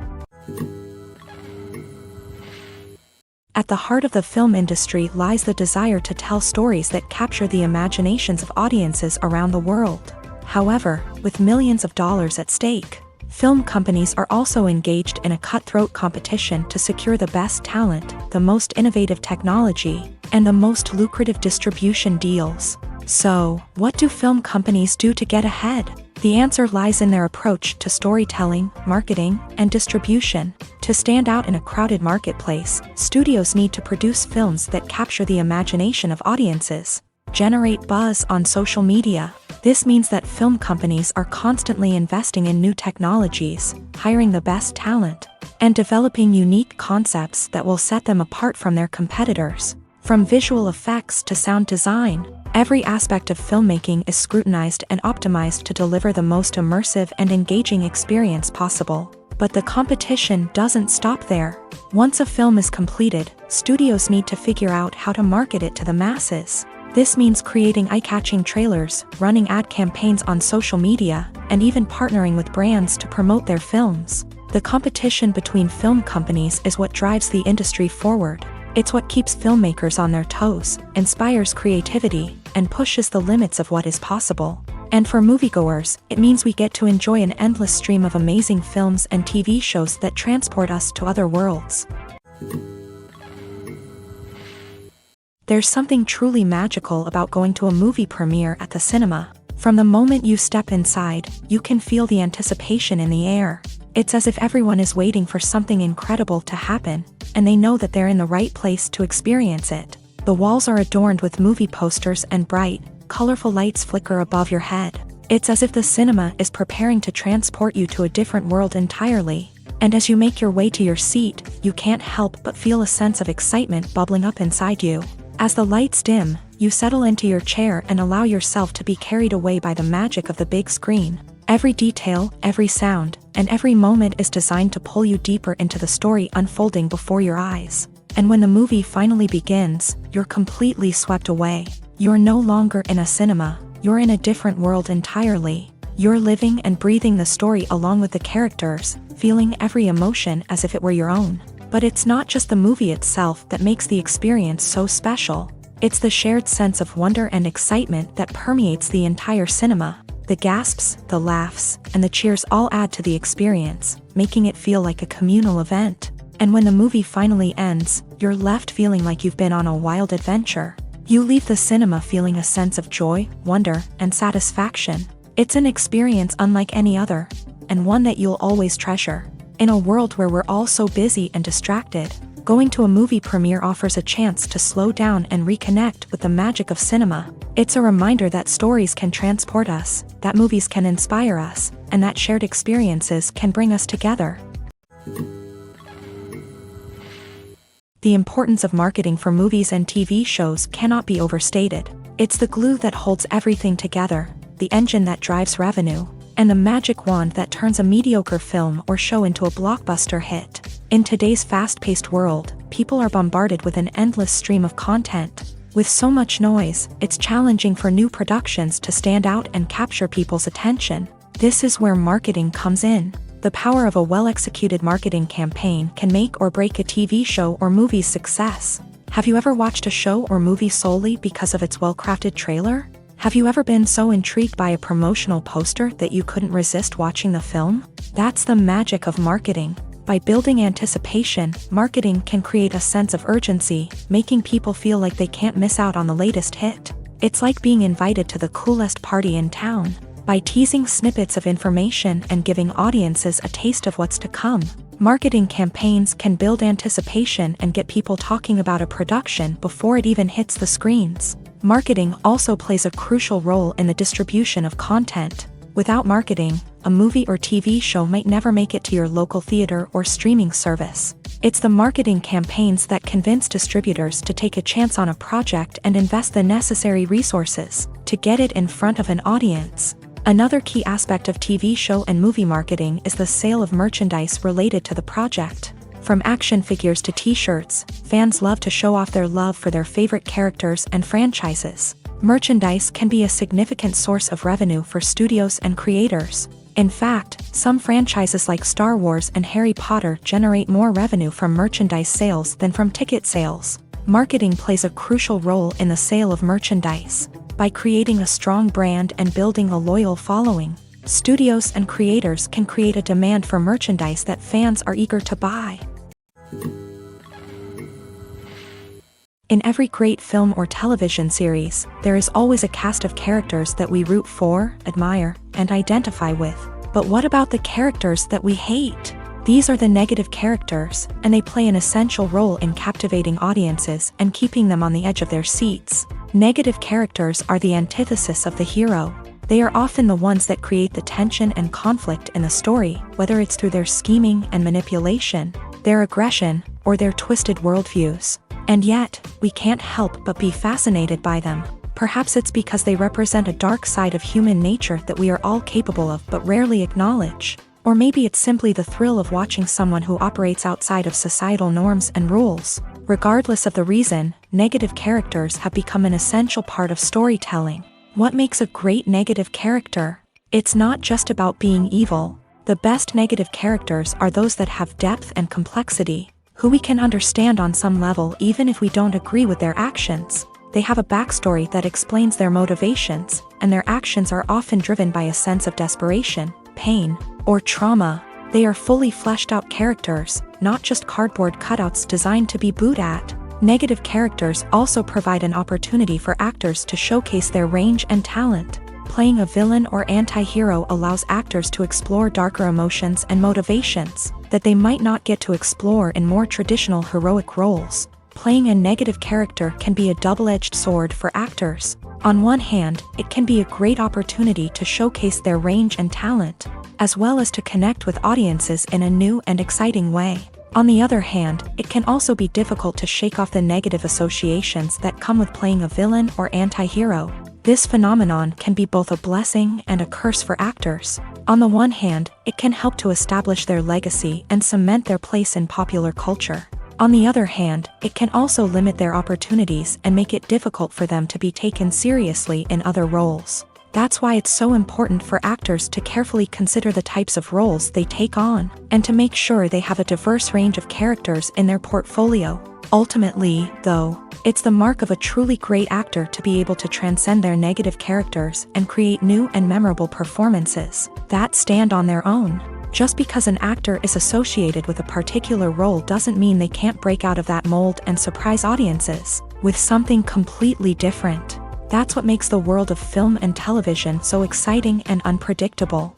At the heart of the film industry lies the desire to tell stories that capture the imaginations of audiences around the world. However, with millions of dollars at stake, film companies are also engaged in a cutthroat competition to secure the best talent, the most innovative technology, and the most lucrative distribution deals. So, what do film companies do to get ahead? The answer lies in their approach to storytelling, marketing, and distribution. To stand out in a crowded marketplace, studios need to produce films that capture the imagination of audiences, generate buzz on social media. This means that film companies are constantly investing in new technologies, hiring the best talent, and developing unique concepts that will set them apart from their competitors. From visual effects to sound design, every aspect of filmmaking is scrutinized and optimized to deliver the most immersive and engaging experience possible. But the competition doesn't stop there. Once a film is completed, studios need to figure out how to market it to the masses. This means creating eye-catching trailers, running ad campaigns on social media, and even partnering with brands to promote their films. The competition between film companies is what drives the industry forward. It's what keeps filmmakers on their toes, inspires creativity, and pushes the limits of what is possible. And for moviegoers, it means we get to enjoy an endless stream of amazing films and TV shows that transport us to other worlds. There's something truly magical about going to a movie premiere at the cinema. From the moment you step inside, you can feel the anticipation in the air. It's as if everyone is waiting for something incredible to happen, and they know that they're in the right place to experience it. The walls are adorned with movie posters and bright, colorful lights flicker above your head. It's as if the cinema is preparing to transport you to a different world entirely. And as you make your way to your seat, you can't help but feel a sense of excitement bubbling up inside you. As the lights dim, you settle into your chair and allow yourself to be carried away by the magic of the big screen. Every detail, every sound, and every moment is designed to pull you deeper into the story unfolding before your eyes. And when the movie finally begins, you're completely swept away. You're no longer in a cinema, you're in a different world entirely. You're living and breathing the story along with the characters, feeling every emotion as if it were your own. But it's not just the movie itself that makes the experience so special. It's the shared sense of wonder and excitement that permeates the entire cinema. The gasps, the laughs, and the cheers all add to the experience, making it feel like a communal event. And when the movie finally ends, you're left feeling like you've been on a wild adventure. You leave the cinema feeling a sense of joy, wonder, and satisfaction. It's an experience unlike any other, and one that you'll always treasure. In a world where we're all so busy and distracted, going to a movie premiere offers a chance to slow down and reconnect with the magic of cinema. It's a reminder that stories can transport us, that movies can inspire us, and that shared experiences can bring us together. The importance of marketing for movies and TV shows cannot be overstated. It's the glue that holds everything together, the engine that drives revenue, and the magic wand that turns a mediocre film or show into a blockbuster hit. In today's fast-paced world, people are bombarded with an endless stream of content. With so much noise, it's challenging for new productions to stand out and capture people's attention. This is where marketing comes in. The power of a well-executed marketing campaign can make or break a TV show or movie's success. Have you ever watched a show or movie solely because of its well-crafted trailer? Have you ever been so intrigued by a promotional poster that you couldn't resist watching the film? That's the magic of marketing. By building anticipation, marketing can create a sense of urgency, making people feel like they can't miss out on the latest hit. It's like being invited to the coolest party in town. By teasing snippets of information and giving audiences a taste of what's to come, Marketing campaigns can build anticipation and get people talking about a production before it even hits the screens. Marketing also plays a crucial role in the distribution of content. Without marketing, a movie or TV show might never make it to your local theater or streaming service. It's the marketing campaigns that convince distributors to take a chance on a project and invest the necessary resources to get it in front of an audience. Another key aspect of TV show and movie marketing is the sale of merchandise related to the project. From action figures to t-shirts, fans love to show off their love for their favorite characters and franchises. Merchandise can be a significant source of revenue for studios and creators. In fact, some franchises like Star Wars and Harry Potter generate more revenue from merchandise sales than from ticket sales. Marketing plays a crucial role in the sale of merchandise. By creating a strong brand and building a loyal following, studios and creators can create a demand for merchandise that fans are eager to buy. In every great film or television series, there is always a cast of characters that we root for, admire, and identify with. But what about the characters that we hate? These are the negative characters, and they play an essential role in captivating audiences and keeping them on the edge of their seats. Negative characters are the antithesis of the hero. They are often the ones that create the tension and conflict in the story, whether it's through their scheming and manipulation, their aggression, or their twisted worldviews. And yet, we can't help but be fascinated by them. Perhaps it's because they represent a dark side of human nature that we are all capable of but rarely acknowledge. Or maybe it's simply the thrill of watching someone who operates outside of societal norms and rules. Regardless of the reason, negative characters have become an essential part of storytelling. What makes a great negative character? It's not just about being evil. The best negative characters are those that have depth and complexity, who we can understand on some level even if we don't agree with their actions. They have a backstory that explains their motivations, and their actions are often driven by a sense of desperation, pain, or trauma. They are fully fleshed out characters, not just cardboard cutouts designed to be booed at. Negative characters also provide an opportunity for actors to showcase their range and talent. Playing a villain or anti-hero allows actors to explore darker emotions and motivations that they might not get to explore in more traditional heroic roles. Playing a negative character can be a double-edged sword for actors. On one hand, it can be a great opportunity to showcase their range and talent, as well as to connect with audiences in a new and exciting way. On the other hand, it can also be difficult to shake off the negative associations that come with playing a villain or anti-hero. This phenomenon can be both a blessing and a curse for actors. On the one hand, it can help to establish their legacy and cement their place in popular culture. On the other hand, it can also limit their opportunities and make it difficult for them to be taken seriously in other roles. That's why it's so important for actors to carefully consider the types of roles they take on, and to make sure they have a diverse range of characters in their portfolio. Ultimately, though, it's the mark of a truly great actor to be able to transcend their negative characters and create new and memorable performances that stand on their own. Just because an actor is associated with a particular role doesn't mean they can't break out of that mold and surprise audiences with something completely different. That's what makes the world of film and television so exciting and unpredictable.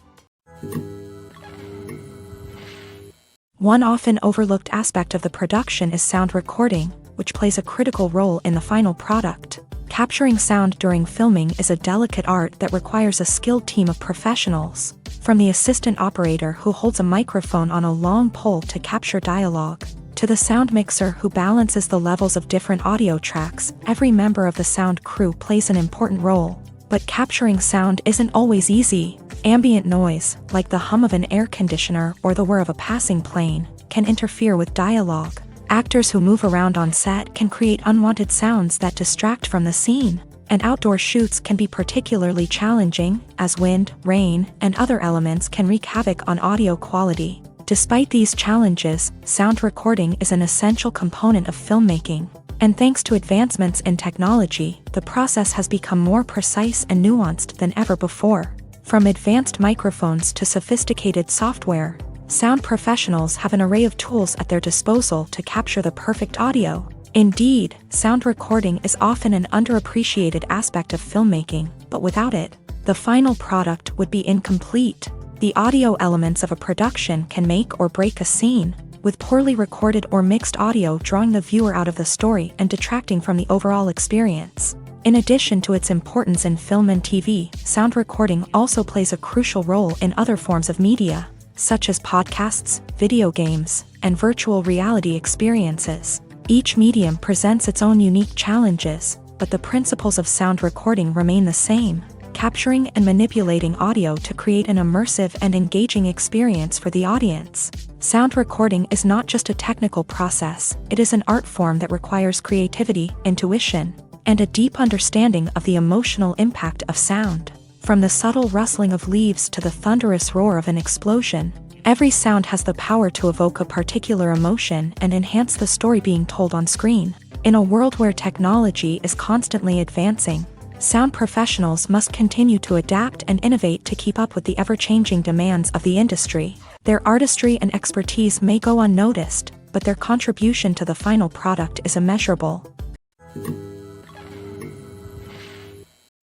One often overlooked aspect of the production is sound recording, which plays a critical role in the final product. Capturing sound during filming is a delicate art that requires a skilled team of professionals. From the assistant operator who holds a microphone on a long pole to capture dialogue, to the sound mixer who balances the levels of different audio tracks, every member of the sound crew plays an important role. But capturing sound isn't always easy. Ambient noise, like the hum of an air conditioner or the whir of a passing plane, can interfere with dialogue. Actors who move around on set can create unwanted sounds that distract from the scene. And outdoor shoots can be particularly challenging, as wind, rain, and other elements can wreak havoc on audio quality. Despite these challenges, sound recording is an essential component of filmmaking. And thanks to advancements in technology, the process has become more precise and nuanced than ever before. From advanced microphones to sophisticated software, sound professionals have an array of tools at their disposal to capture the perfect audio. Indeed, sound recording is often an underappreciated aspect of filmmaking, but without it, the final product would be incomplete. The audio elements of a production can make or break a scene, with poorly recorded or mixed audio drawing the viewer out of the story and detracting from the overall experience. In addition to its importance in film and TV, sound recording also plays a crucial role in other forms of media, such as podcasts, video games, and virtual reality experiences. Each medium presents its own unique challenges, but the principles of sound recording remain the same, capturing and manipulating audio to create an immersive and engaging experience for the audience. Sound recording is not just a technical process, it is an art form that requires creativity, intuition, and a deep understanding of the emotional impact of sound. From the subtle rustling of leaves to the thunderous roar of an explosion, every sound has the power to evoke a particular emotion and enhance the story being told on screen. In a world where technology is constantly advancing, sound professionals must continue to adapt and innovate to keep up with the ever-changing demands of the industry. Their artistry and expertise may go unnoticed, but their contribution to the final product is immeasurable.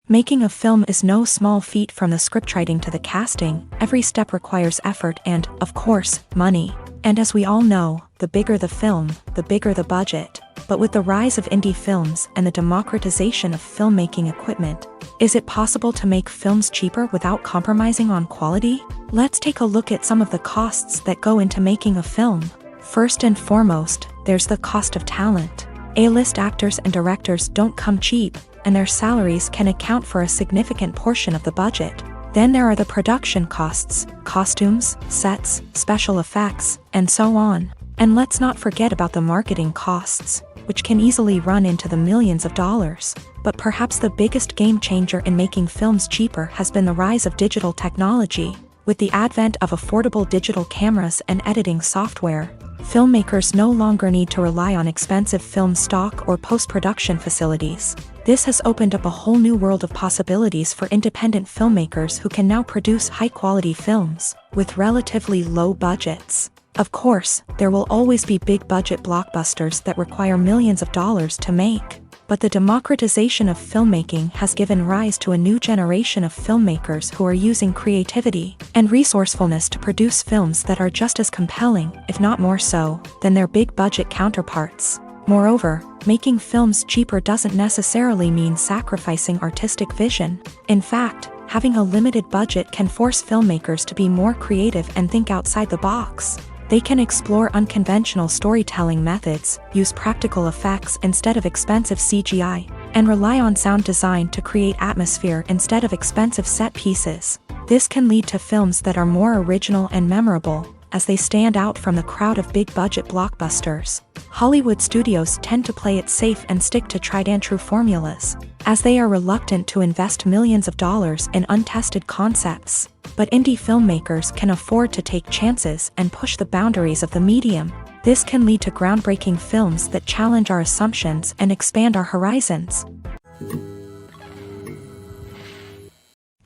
Making a film is no small feat. From the scriptwriting to the casting, every step requires effort and, of course, money. And as we all know, the bigger the film, the bigger the budget. But with the rise of indie films and the democratization of filmmaking equipment, is it possible to make films cheaper without compromising on quality? Let's take a look at some of the costs that go into making a film. First and foremost, there's the cost of talent. A-list actors and directors don't come cheap, and their salaries can account for a significant portion of the budget. Then there are the production costs, costumes, sets, special effects, and so on. And let's not forget about the marketing costs, which can easily run into the millions of dollars. But perhaps the biggest game changer in making films cheaper has been the rise of digital technology. With the advent of affordable digital cameras and editing software, filmmakers no longer need to rely on expensive film stock or post-production facilities. This has opened up a whole new world of possibilities for independent filmmakers who can now produce high-quality films with relatively low budgets. Of course, there will always be big-budget blockbusters that require millions of dollars to make. But the democratization of filmmaking has given rise to a new generation of filmmakers who are using creativity and resourcefulness to produce films that are just as compelling, if not more so, than their big-budget counterparts. Moreover, making films cheaper doesn't necessarily mean sacrificing artistic vision. In fact, having a limited budget can force filmmakers to be more creative and think outside the box. They can explore unconventional storytelling methods, use practical effects instead of expensive CGI, and rely on sound design to create atmosphere instead of expensive set pieces. This can lead to films that are more original and memorable, as they stand out from the crowd of big-budget blockbusters. Hollywood studios tend to play it safe and stick to tried-and-true formulas, as they are reluctant to invest millions of dollars in untested concepts. But indie filmmakers can afford to take chances and push the boundaries of the medium. This can lead to groundbreaking films that challenge our assumptions and expand our horizons.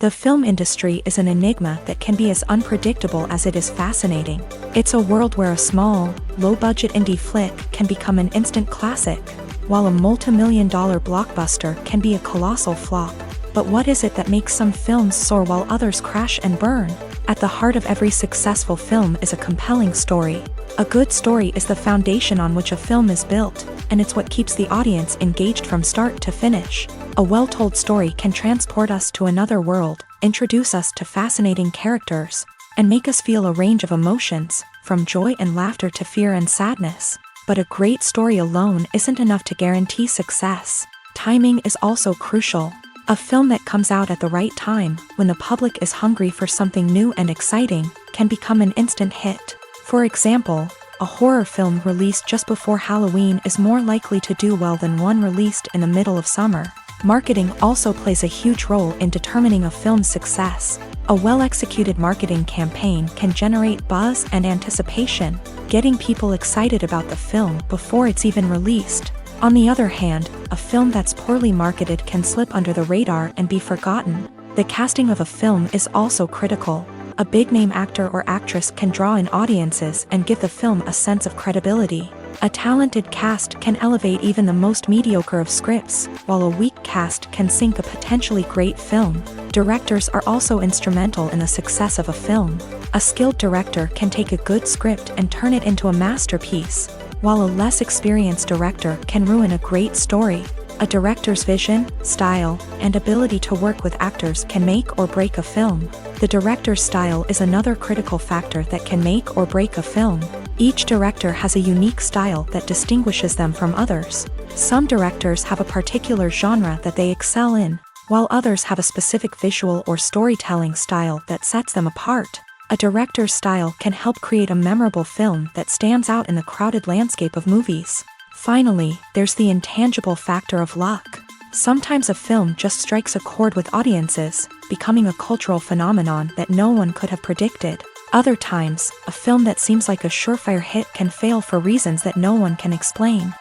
The film industry is an enigma that can be as unpredictable as it is fascinating. It's a world where a small, low-budget indie flick can become an instant classic, while a multi-million-dollar blockbuster can be a colossal flop. But what is it that makes some films soar while others crash and burn? At the heart of every successful film is a compelling story. A good story is the foundation on which a film is built, and it's what keeps the audience engaged from start to finish. A well-told story can transport us to another world, introduce us to fascinating characters, and make us feel a range of emotions, from joy and laughter to fear and sadness. But a great story alone isn't enough to guarantee success. Timing is also crucial. A film that comes out at the right time, when the public is hungry for something new and exciting, can become an instant hit. For example, a horror film released just before Halloween is more likely to do well than one released in the middle of summer. Marketing also plays a huge role in determining a film's success. A well-executed marketing campaign can generate buzz and anticipation, getting people excited about the film before it's even released. On the other hand, a film that's poorly marketed can slip under the radar and be forgotten. The casting of a film is also critical. A big-name actor or actress can draw in audiences and give the film a sense of credibility. A talented cast can elevate even the most mediocre of scripts, while a weak cast can sink a potentially great film. Directors are also instrumental in the success of a film. A skilled director can take a good script and turn it into a masterpiece, while a less experienced director can ruin a great story. A director's vision, style, and ability to work with actors can make or break a film. The director's style is another critical factor that can make or break a film. Each director has a unique style that distinguishes them from others. Some directors have a particular genre that they excel in, while others have a specific visual or storytelling style that sets them apart. A director's style can help create a memorable film that stands out in the crowded landscape of movies. Finally, there's the intangible factor of luck. Sometimes a film just strikes a chord with audiences, becoming a cultural phenomenon that no one could have predicted. Other times, a film that seems like a surefire hit can fail for reasons that no one can explain.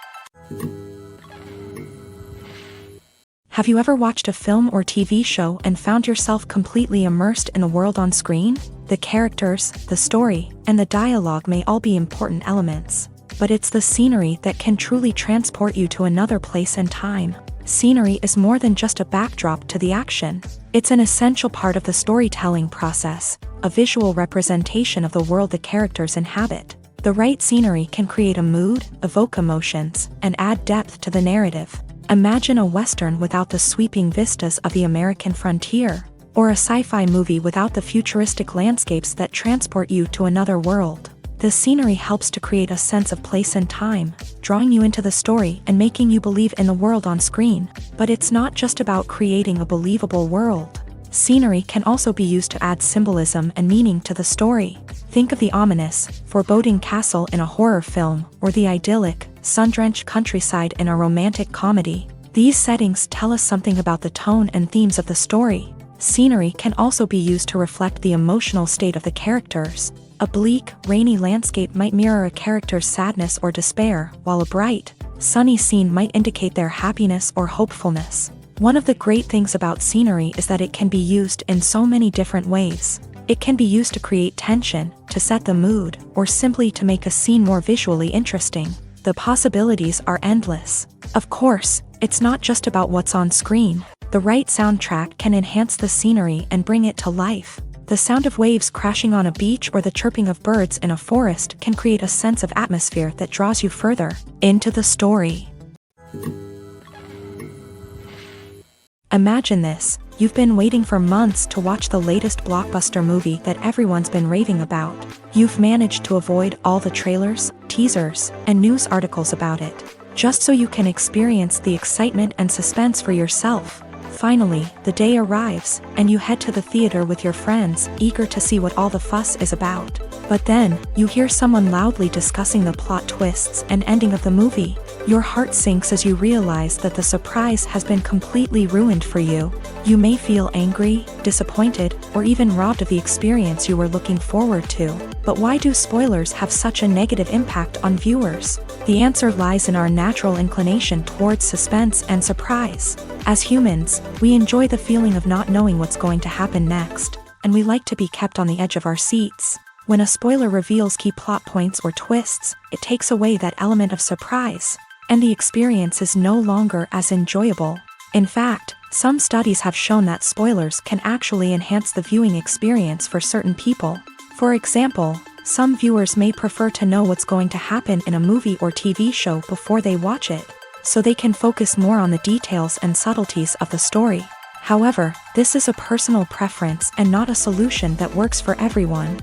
Have you ever watched a film or TV show and found yourself completely immersed in the world on screen? The characters, the story, and the dialogue may all be important elements, but it's the scenery that can truly transport you to another place and time. Scenery is more than just a backdrop to the action. It's an essential part of the storytelling process, a visual representation of the world the characters inhabit. The right scenery can create a mood, evoke emotions, and add depth to the narrative. Imagine a Western without the sweeping vistas of the American frontier, or a sci-fi movie without the futuristic landscapes that transport you to another world. The scenery helps to create a sense of place and time, drawing you into the story and making you believe in the world on screen. But it's not just about creating a believable world. Scenery can also be used to add symbolism and meaning to the story. Think of the ominous, foreboding castle in a horror film, or the idyllic, sun-drenched countryside in a romantic comedy. These settings tell us something about the tone and themes of the story. Scenery can also be used to reflect the emotional state of the characters. A bleak, rainy landscape might mirror a character's sadness or despair, while a bright, sunny scene might indicate their happiness or hopefulness. One of the great things about scenery is that it can be used in so many different ways. It can be used to create tension, to set the mood, or simply to make a scene more visually interesting. The possibilities are endless. Of course, it's not just about what's on screen. The right soundtrack can enhance the scenery and bring it to life. The sound of waves crashing on a beach or the chirping of birds in a forest can create a sense of atmosphere that draws you further into the story. Imagine this: you've been waiting for months to watch the latest blockbuster movie that everyone's been raving about. You've managed to avoid all the trailers, teasers, and news articles about it, just so you can experience the excitement and suspense for yourself. Finally, the day arrives, and you head to the theater with your friends, eager to see what all the fuss is about. But then, you hear someone loudly discussing the plot twists and ending of the movie. Your heart sinks as you realize that the surprise has been completely ruined for you. You may feel angry, disappointed, or even robbed of the experience you were looking forward to. But why do spoilers have such a negative impact on viewers? The answer lies in our natural inclination towards suspense and surprise. As humans, we enjoy the feeling of not knowing what's going to happen next, and we like to be kept on the edge of our seats. When a spoiler reveals key plot points or twists, it takes away that element of surprise, and the experience is no longer as enjoyable. In fact, some studies have shown that spoilers can actually enhance the viewing experience for certain people. For example, some viewers may prefer to know what's going to happen in a movie or TV show before they watch it, so they can focus more on the details and subtleties of the story. However, this is a personal preference and not a solution that works for everyone.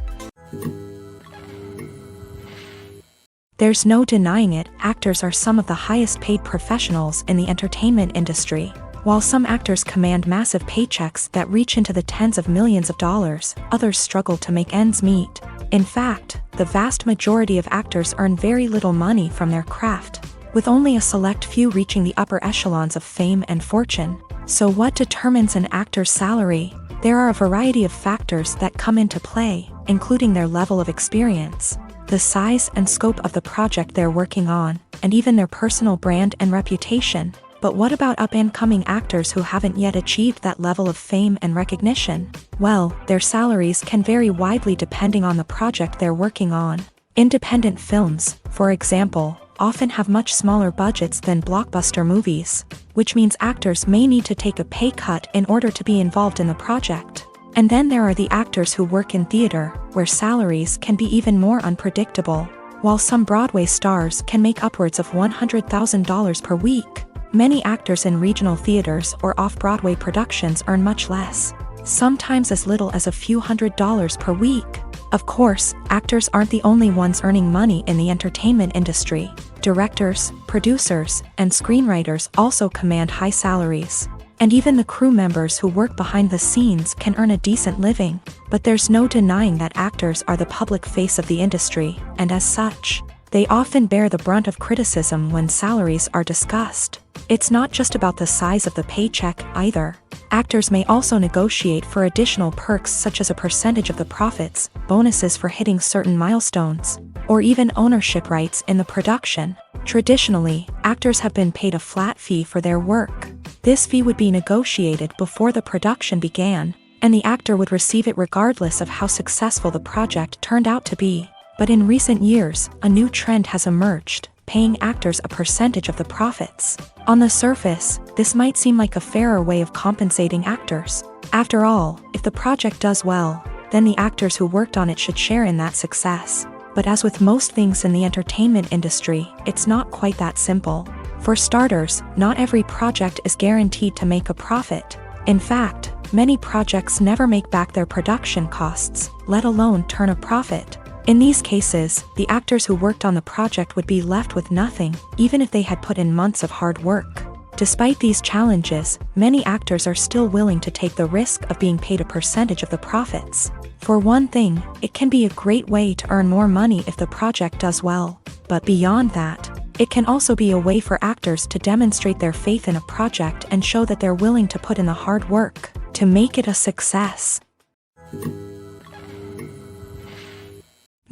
There's no denying it, actors are some of the highest paid professionals in the entertainment industry. While some actors command massive paychecks that reach into the tens of millions of dollars, others struggle to make ends meet. In fact, the vast majority of actors earn very little money from their craft, with only a select few reaching the upper echelons of fame and fortune. So what determines an actor's salary? There are a variety of factors that come into play, including their level of experience, the size and scope of the project they're working on, and even their personal brand and reputation. But what about up-and-coming actors who haven't yet achieved that level of fame and recognition? Well, their salaries can vary widely depending on the project they're working on. Independent films, for example, often have much smaller budgets than blockbuster movies, which means actors may need to take a pay cut in order to be involved in the project. And then there are the actors who work in theater, where salaries can be even more unpredictable. While some Broadway stars can make upwards of $100,000 per week, many actors in regional theaters or off-Broadway productions earn much less, sometimes as little as a few $100s per week. Of course, actors aren't the only ones earning money in the entertainment industry. Directors, producers, and screenwriters also command high salaries. And even the crew members who work behind the scenes can earn a decent living. But there's no denying that actors are the public face of the industry, and as such, they often bear the brunt of criticism when salaries are discussed. It's not just about the size of the paycheck, either. Actors may also negotiate for additional perks such as a percentage of the profits, bonuses for hitting certain milestones, or even ownership rights in the production. Traditionally, actors have been paid a flat fee for their work. This fee would be negotiated before the production began, and the actor would receive it regardless of how successful the project turned out to be. But in recent years, a new trend has emerged, paying actors a percentage of the profits. On the surface, this might seem like a fairer way of compensating actors. After all, if the project does well, then the actors who worked on it should share in that success. But as with most things in the entertainment industry, it's not quite that simple. For starters, not every project is guaranteed to make a profit. In fact, many projects never make back their production costs, let alone turn a profit. In these cases, the actors who worked on the project would be left with nothing, even if they had put in months of hard work. Despite these challenges, many actors are still willing to take the risk of being paid a percentage of the profits. For one thing, it can be a great way to earn more money if the project does well. But beyond that, it can also be a way for actors to demonstrate their faith in a project and show that they're willing to put in the hard work to make it a success.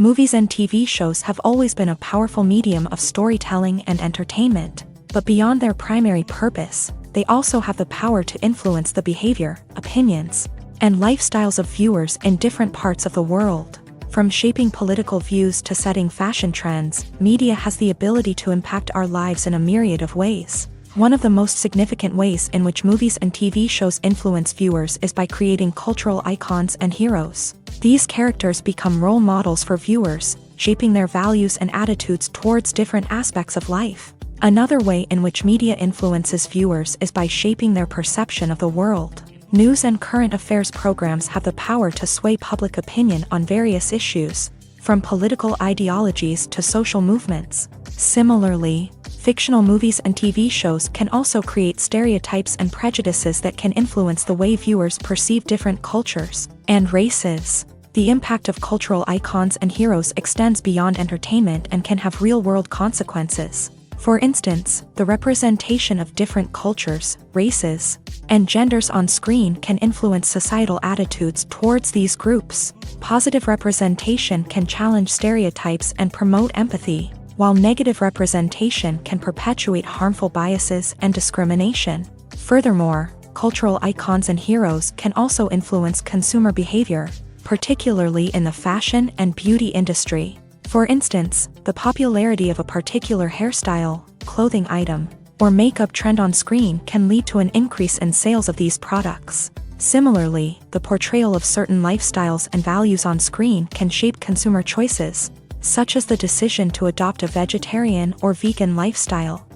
Movies and TV shows have always been a powerful medium of storytelling and entertainment, but beyond their primary purpose, they also have the power to influence the behavior, opinions, and lifestyles of viewers in different parts of the world. From shaping political views to setting fashion trends, media has the ability to impact our lives in a myriad of ways. One of the most significant ways in which movies and TV shows influence viewers is by creating cultural icons and heroes. These characters become role models for viewers, shaping their values and attitudes towards different aspects of life. Another way in which media influences viewers is by shaping their perception of the world. News and current affairs programs have the power to sway public opinion on various issues, from political ideologies to social movements. Similarly, fictional movies and TV shows can also create stereotypes and prejudices that can influence the way viewers perceive different cultures and races. The impact of cultural icons and heroes extends beyond entertainment and can have real-world consequences. For instance, the representation of different cultures, races, and genders on screen can influence societal attitudes towards these groups. Positive representation can challenge stereotypes and promote empathy, while negative representation can perpetuate harmful biases and discrimination. Furthermore, cultural icons and heroes can also influence consumer behavior, particularly in the fashion and beauty industry. For instance, the popularity of a particular hairstyle, clothing item, or makeup trend on screen can lead to an increase in sales of these products. Similarly, the portrayal of certain lifestyles and values on screen can shape consumer choices, such as the decision to adopt a vegetarian or vegan lifestyle.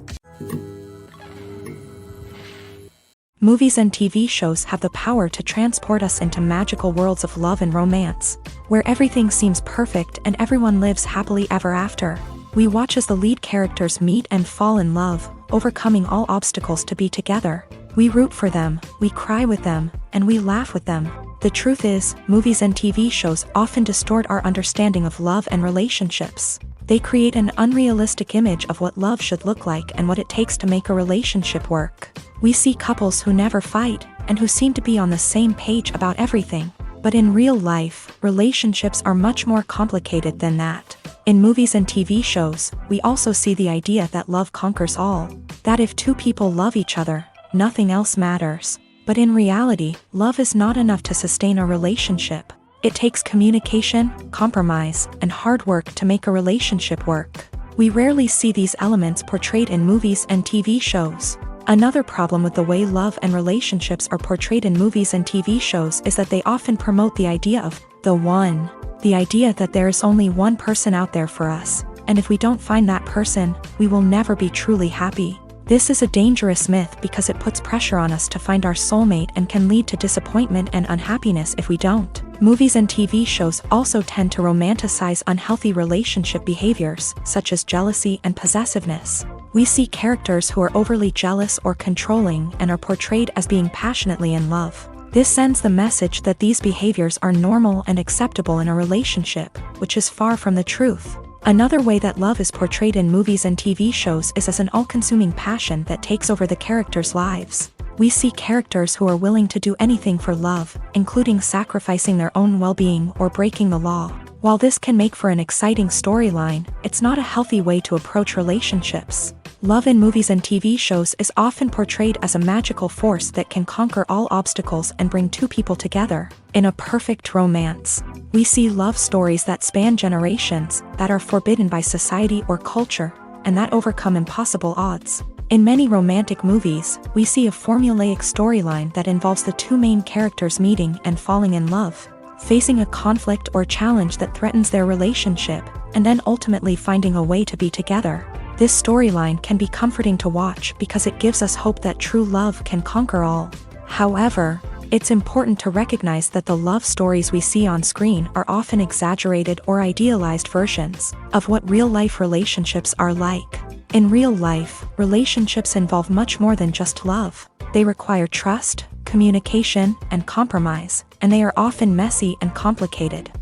Movies and TV shows have the power to transport us into magical worlds of love and romance, where everything seems perfect and everyone lives happily ever after. We watch as the lead characters meet and fall in love, overcoming all obstacles to be together. We root for them, we cry with them, and we laugh with them. The truth is, movies and TV shows often distort our understanding of love and relationships. They create an unrealistic image of what love should look like and what it takes to make a relationship work. We see couples who never fight, and who seem to be on the same page about everything. But in real life, relationships are much more complicated than that. In movies and TV shows, we also see the idea that love conquers all. That if two people love each other, nothing else matters. But in reality, love is not enough to sustain a relationship. It takes communication, compromise, and hard work to make a relationship work. We rarely see these elements portrayed in movies and TV shows. Another problem with the way love and relationships are portrayed in movies and TV shows is that they often promote the idea of the one. The idea that there is only one person out there for us, and if we don't find that person, we will never be truly happy. This is a dangerous myth because it puts pressure on us to find our soulmate and can lead to disappointment and unhappiness if we don't. Movies and TV shows also tend to romanticize unhealthy relationship behaviors, such as jealousy and possessiveness. We see characters who are overly jealous or controlling and are portrayed as being passionately in love. This sends the message that these behaviors are normal and acceptable in a relationship, which is far from the truth. Another way that love is portrayed in movies and TV shows is as an all-consuming passion that takes over the characters' lives. We see characters who are willing to do anything for love, including sacrificing their own well-being or breaking the law. While this can make for an exciting storyline, it's not a healthy way to approach relationships. Love in movies and TV shows is often portrayed as a magical force that can conquer all obstacles and bring two people together. In a perfect romance, we see love stories that span generations, that are forbidden by society or culture, and that overcome impossible odds. In many romantic movies, we see a formulaic storyline that involves the two main characters meeting and falling in love, facing a conflict or challenge that threatens their relationship, and then ultimately finding a way to be together. This storyline can be comforting to watch because it gives us hope that true love can conquer all. However, it's important to recognize that the love stories we see on screen are often exaggerated or idealized versions of what real-life relationships are like. In real life, relationships involve much more than just love. They require trust, communication, and compromise, and they are often messy and complicated.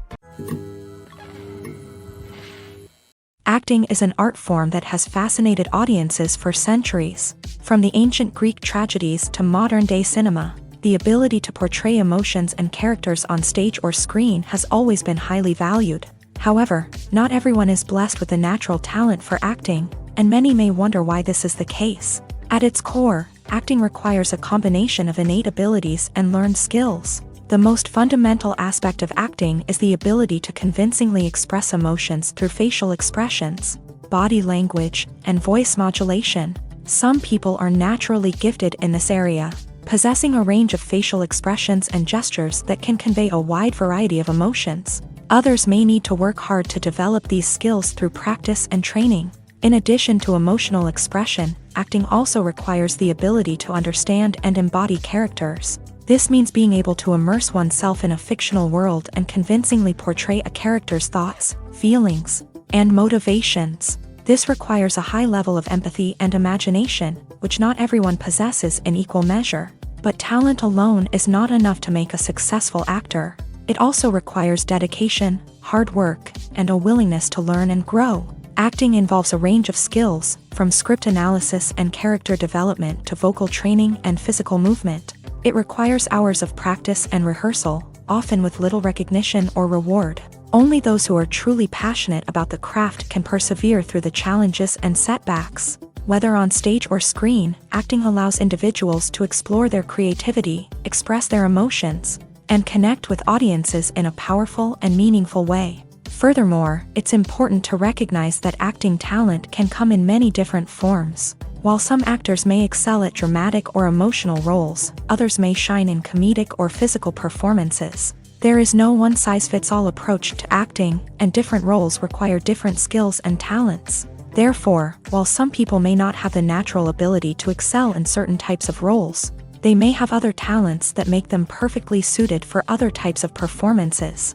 Acting is an art form that has fascinated audiences for centuries. From the ancient Greek tragedies to modern-day cinema, the ability to portray emotions and characters on stage or screen has always been highly valued. However, not everyone is blessed with a natural talent for acting, and many may wonder why this is the case. At its core, acting requires a combination of innate abilities and learned skills. The most fundamental aspect of acting is the ability to convincingly express emotions through facial expressions, body language, and voice modulation. Some people are naturally gifted in this area, possessing a range of facial expressions and gestures that can convey a wide variety of emotions. Others may need to work hard to develop these skills through practice and training. In addition to emotional expression, acting also requires the ability to understand and embody characters. This means being able to immerse oneself in a fictional world and convincingly portray a character's thoughts, feelings, and motivations. This requires a high level of empathy and imagination, which not everyone possesses in equal measure. But talent alone is not enough to make a successful actor. It also requires dedication, hard work, and a willingness to learn and grow. Acting involves a range of skills, from script analysis and character development to vocal training and physical movement. It requires hours of practice and rehearsal, often with little recognition or reward. Only those who are truly passionate about the craft can persevere through the challenges and setbacks. Whether on stage or screen, acting allows individuals to explore their creativity, express their emotions, and connect with audiences in a powerful and meaningful way. Furthermore, it's important to recognize that acting talent can come in many different forms. While some actors may excel at dramatic or emotional roles, others may shine in comedic or physical performances. There is no one-size-fits-all approach to acting, and different roles require different skills and talents. Therefore, while some people may not have the natural ability to excel in certain types of roles, they may have other talents that make them perfectly suited for other types of performances.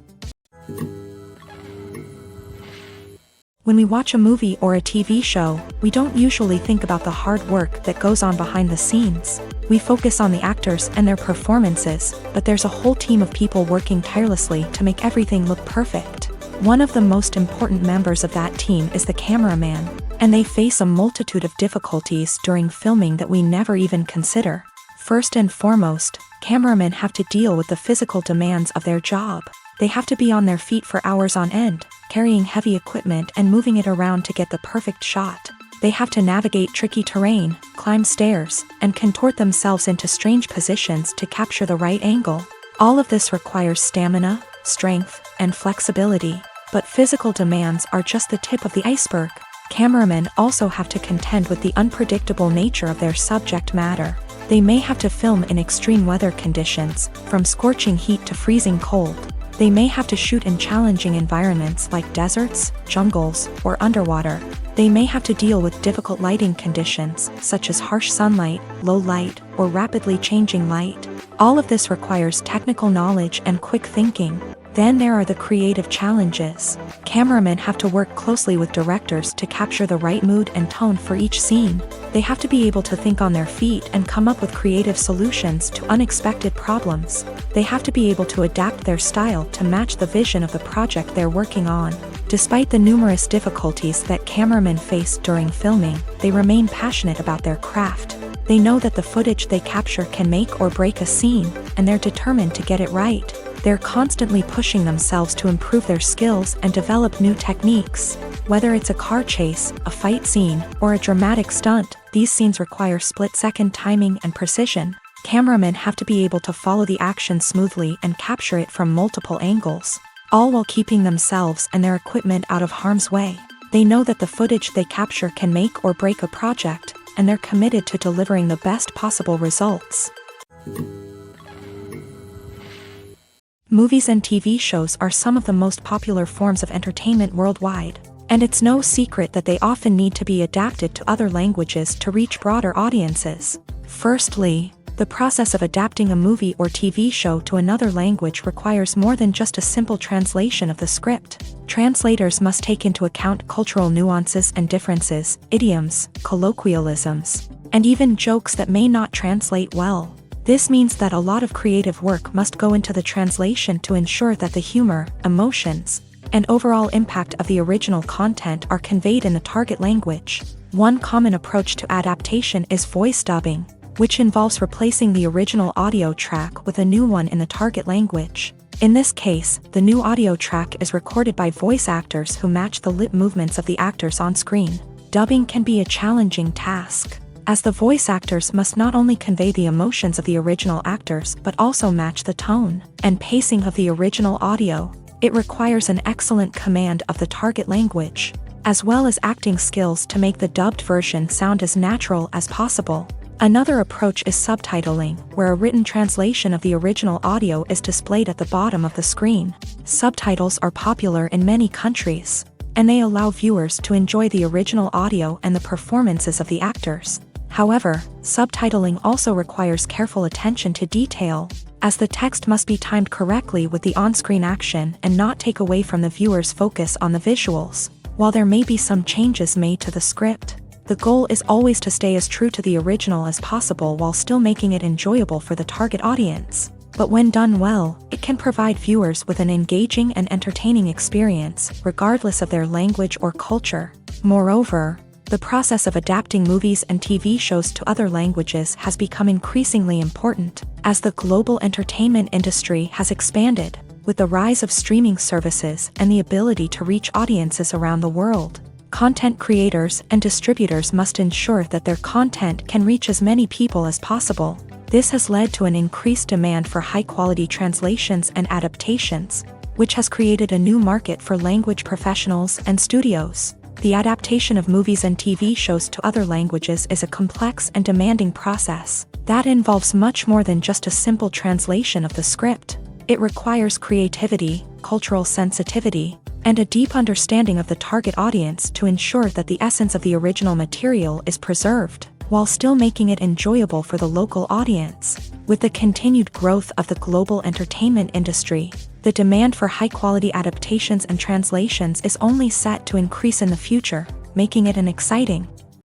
When we watch a movie or a TV show, we don't usually think about the hard work that goes on behind the scenes. We focus on the actors and their performances, but there's a whole team of people working tirelessly to make everything look perfect. One of the most important members of that team is the cameraman, and they face a multitude of difficulties during filming that we never even consider. First and foremost, cameramen have to deal with the physical demands of their job. They have to be on their feet for hours on end, carrying heavy equipment and moving it around to get the perfect shot. They have to navigate tricky terrain, climb stairs, and contort themselves into strange positions to capture the right angle. All of this requires stamina, strength, and flexibility. But physical demands are just the tip of the iceberg. Cameramen also have to contend with the unpredictable nature of their subject matter. They may have to film in extreme weather conditions, from scorching heat to freezing cold. They may have to shoot in challenging environments like deserts, jungles, or underwater. They may have to deal with difficult lighting conditions, such as harsh sunlight, low light, or rapidly changing light. All of this requires technical knowledge and quick thinking. Then there are the creative challenges. Cameramen have to work closely with directors to capture the right mood and tone for each scene. They have to be able to think on their feet and come up with creative solutions to unexpected problems. They have to be able to adapt their style to match the vision of the project they're working on. Despite the numerous difficulties that cameramen face during filming, they remain passionate about their craft. They know that the footage they capture can make or break a scene, and they're determined to get it right. They're constantly pushing themselves to improve their skills and develop new techniques. Whether it's a car chase, a fight scene, or a dramatic stunt, these scenes require split-second timing and precision. Cameramen have to be able to follow the action smoothly and capture it from multiple angles, all while keeping themselves and their equipment out of harm's way. They know that the footage they capture can make or break a project, and they're committed to delivering the best possible results. Movies and TV shows are some of the most popular forms of entertainment worldwide, and it's no secret that they often need to be adapted to other languages to reach broader audiences. Firstly, the process of adapting a movie or TV show to another language requires more than just a simple translation of the script. Translators must take into account cultural nuances and differences, idioms, colloquialisms, and even jokes that may not translate well. This means that a lot of creative work must go into the translation to ensure that the humor, emotions, and overall impact of the original content are conveyed in the target language. One common approach to adaptation is voice dubbing, which involves replacing the original audio track with a new one in the target language. In this case, the new audio track is recorded by voice actors who match the lip movements of the actors on screen. Dubbing can be a challenging task, as the voice actors must not only convey the emotions of the original actors but also match the tone and pacing of the original audio. It requires an excellent command of the target language, as well as acting skills to make the dubbed version sound as natural as possible. Another approach is subtitling, where a written translation of the original audio is displayed at the bottom of the screen. Subtitles are popular in many countries, and they allow viewers to enjoy the original audio and the performances of the actors. However, subtitling also requires careful attention to detail, as the text must be timed correctly with the on-screen action and not take away from the viewer's focus on the visuals. While there may be some changes made to the script, the goal is always to stay as true to the original as possible while still making it enjoyable for the target audience. But when done well, it can provide viewers with an engaging and entertaining experience, regardless of their language or culture. Moreover, the process of adapting movies and TV shows to other languages has become increasingly important, as the global entertainment industry has expanded, with the rise of streaming services and the ability to reach audiences around the world. Content creators and distributors must ensure that their content can reach as many people as possible. This has led to an increased demand for high-quality translations and adaptations, which has created a new market for language professionals and studios. The adaptation of movies and TV shows to other languages is a complex and demanding process that involves much more than just a simple translation of the script. It requires creativity, cultural sensitivity, and a deep understanding of the target audience to ensure that the essence of the original material is preserved, while still making it enjoyable for the local audience. With the continued growth of the global entertainment industry, the demand for high-quality adaptations and translations is only set to increase in the future, making it an exciting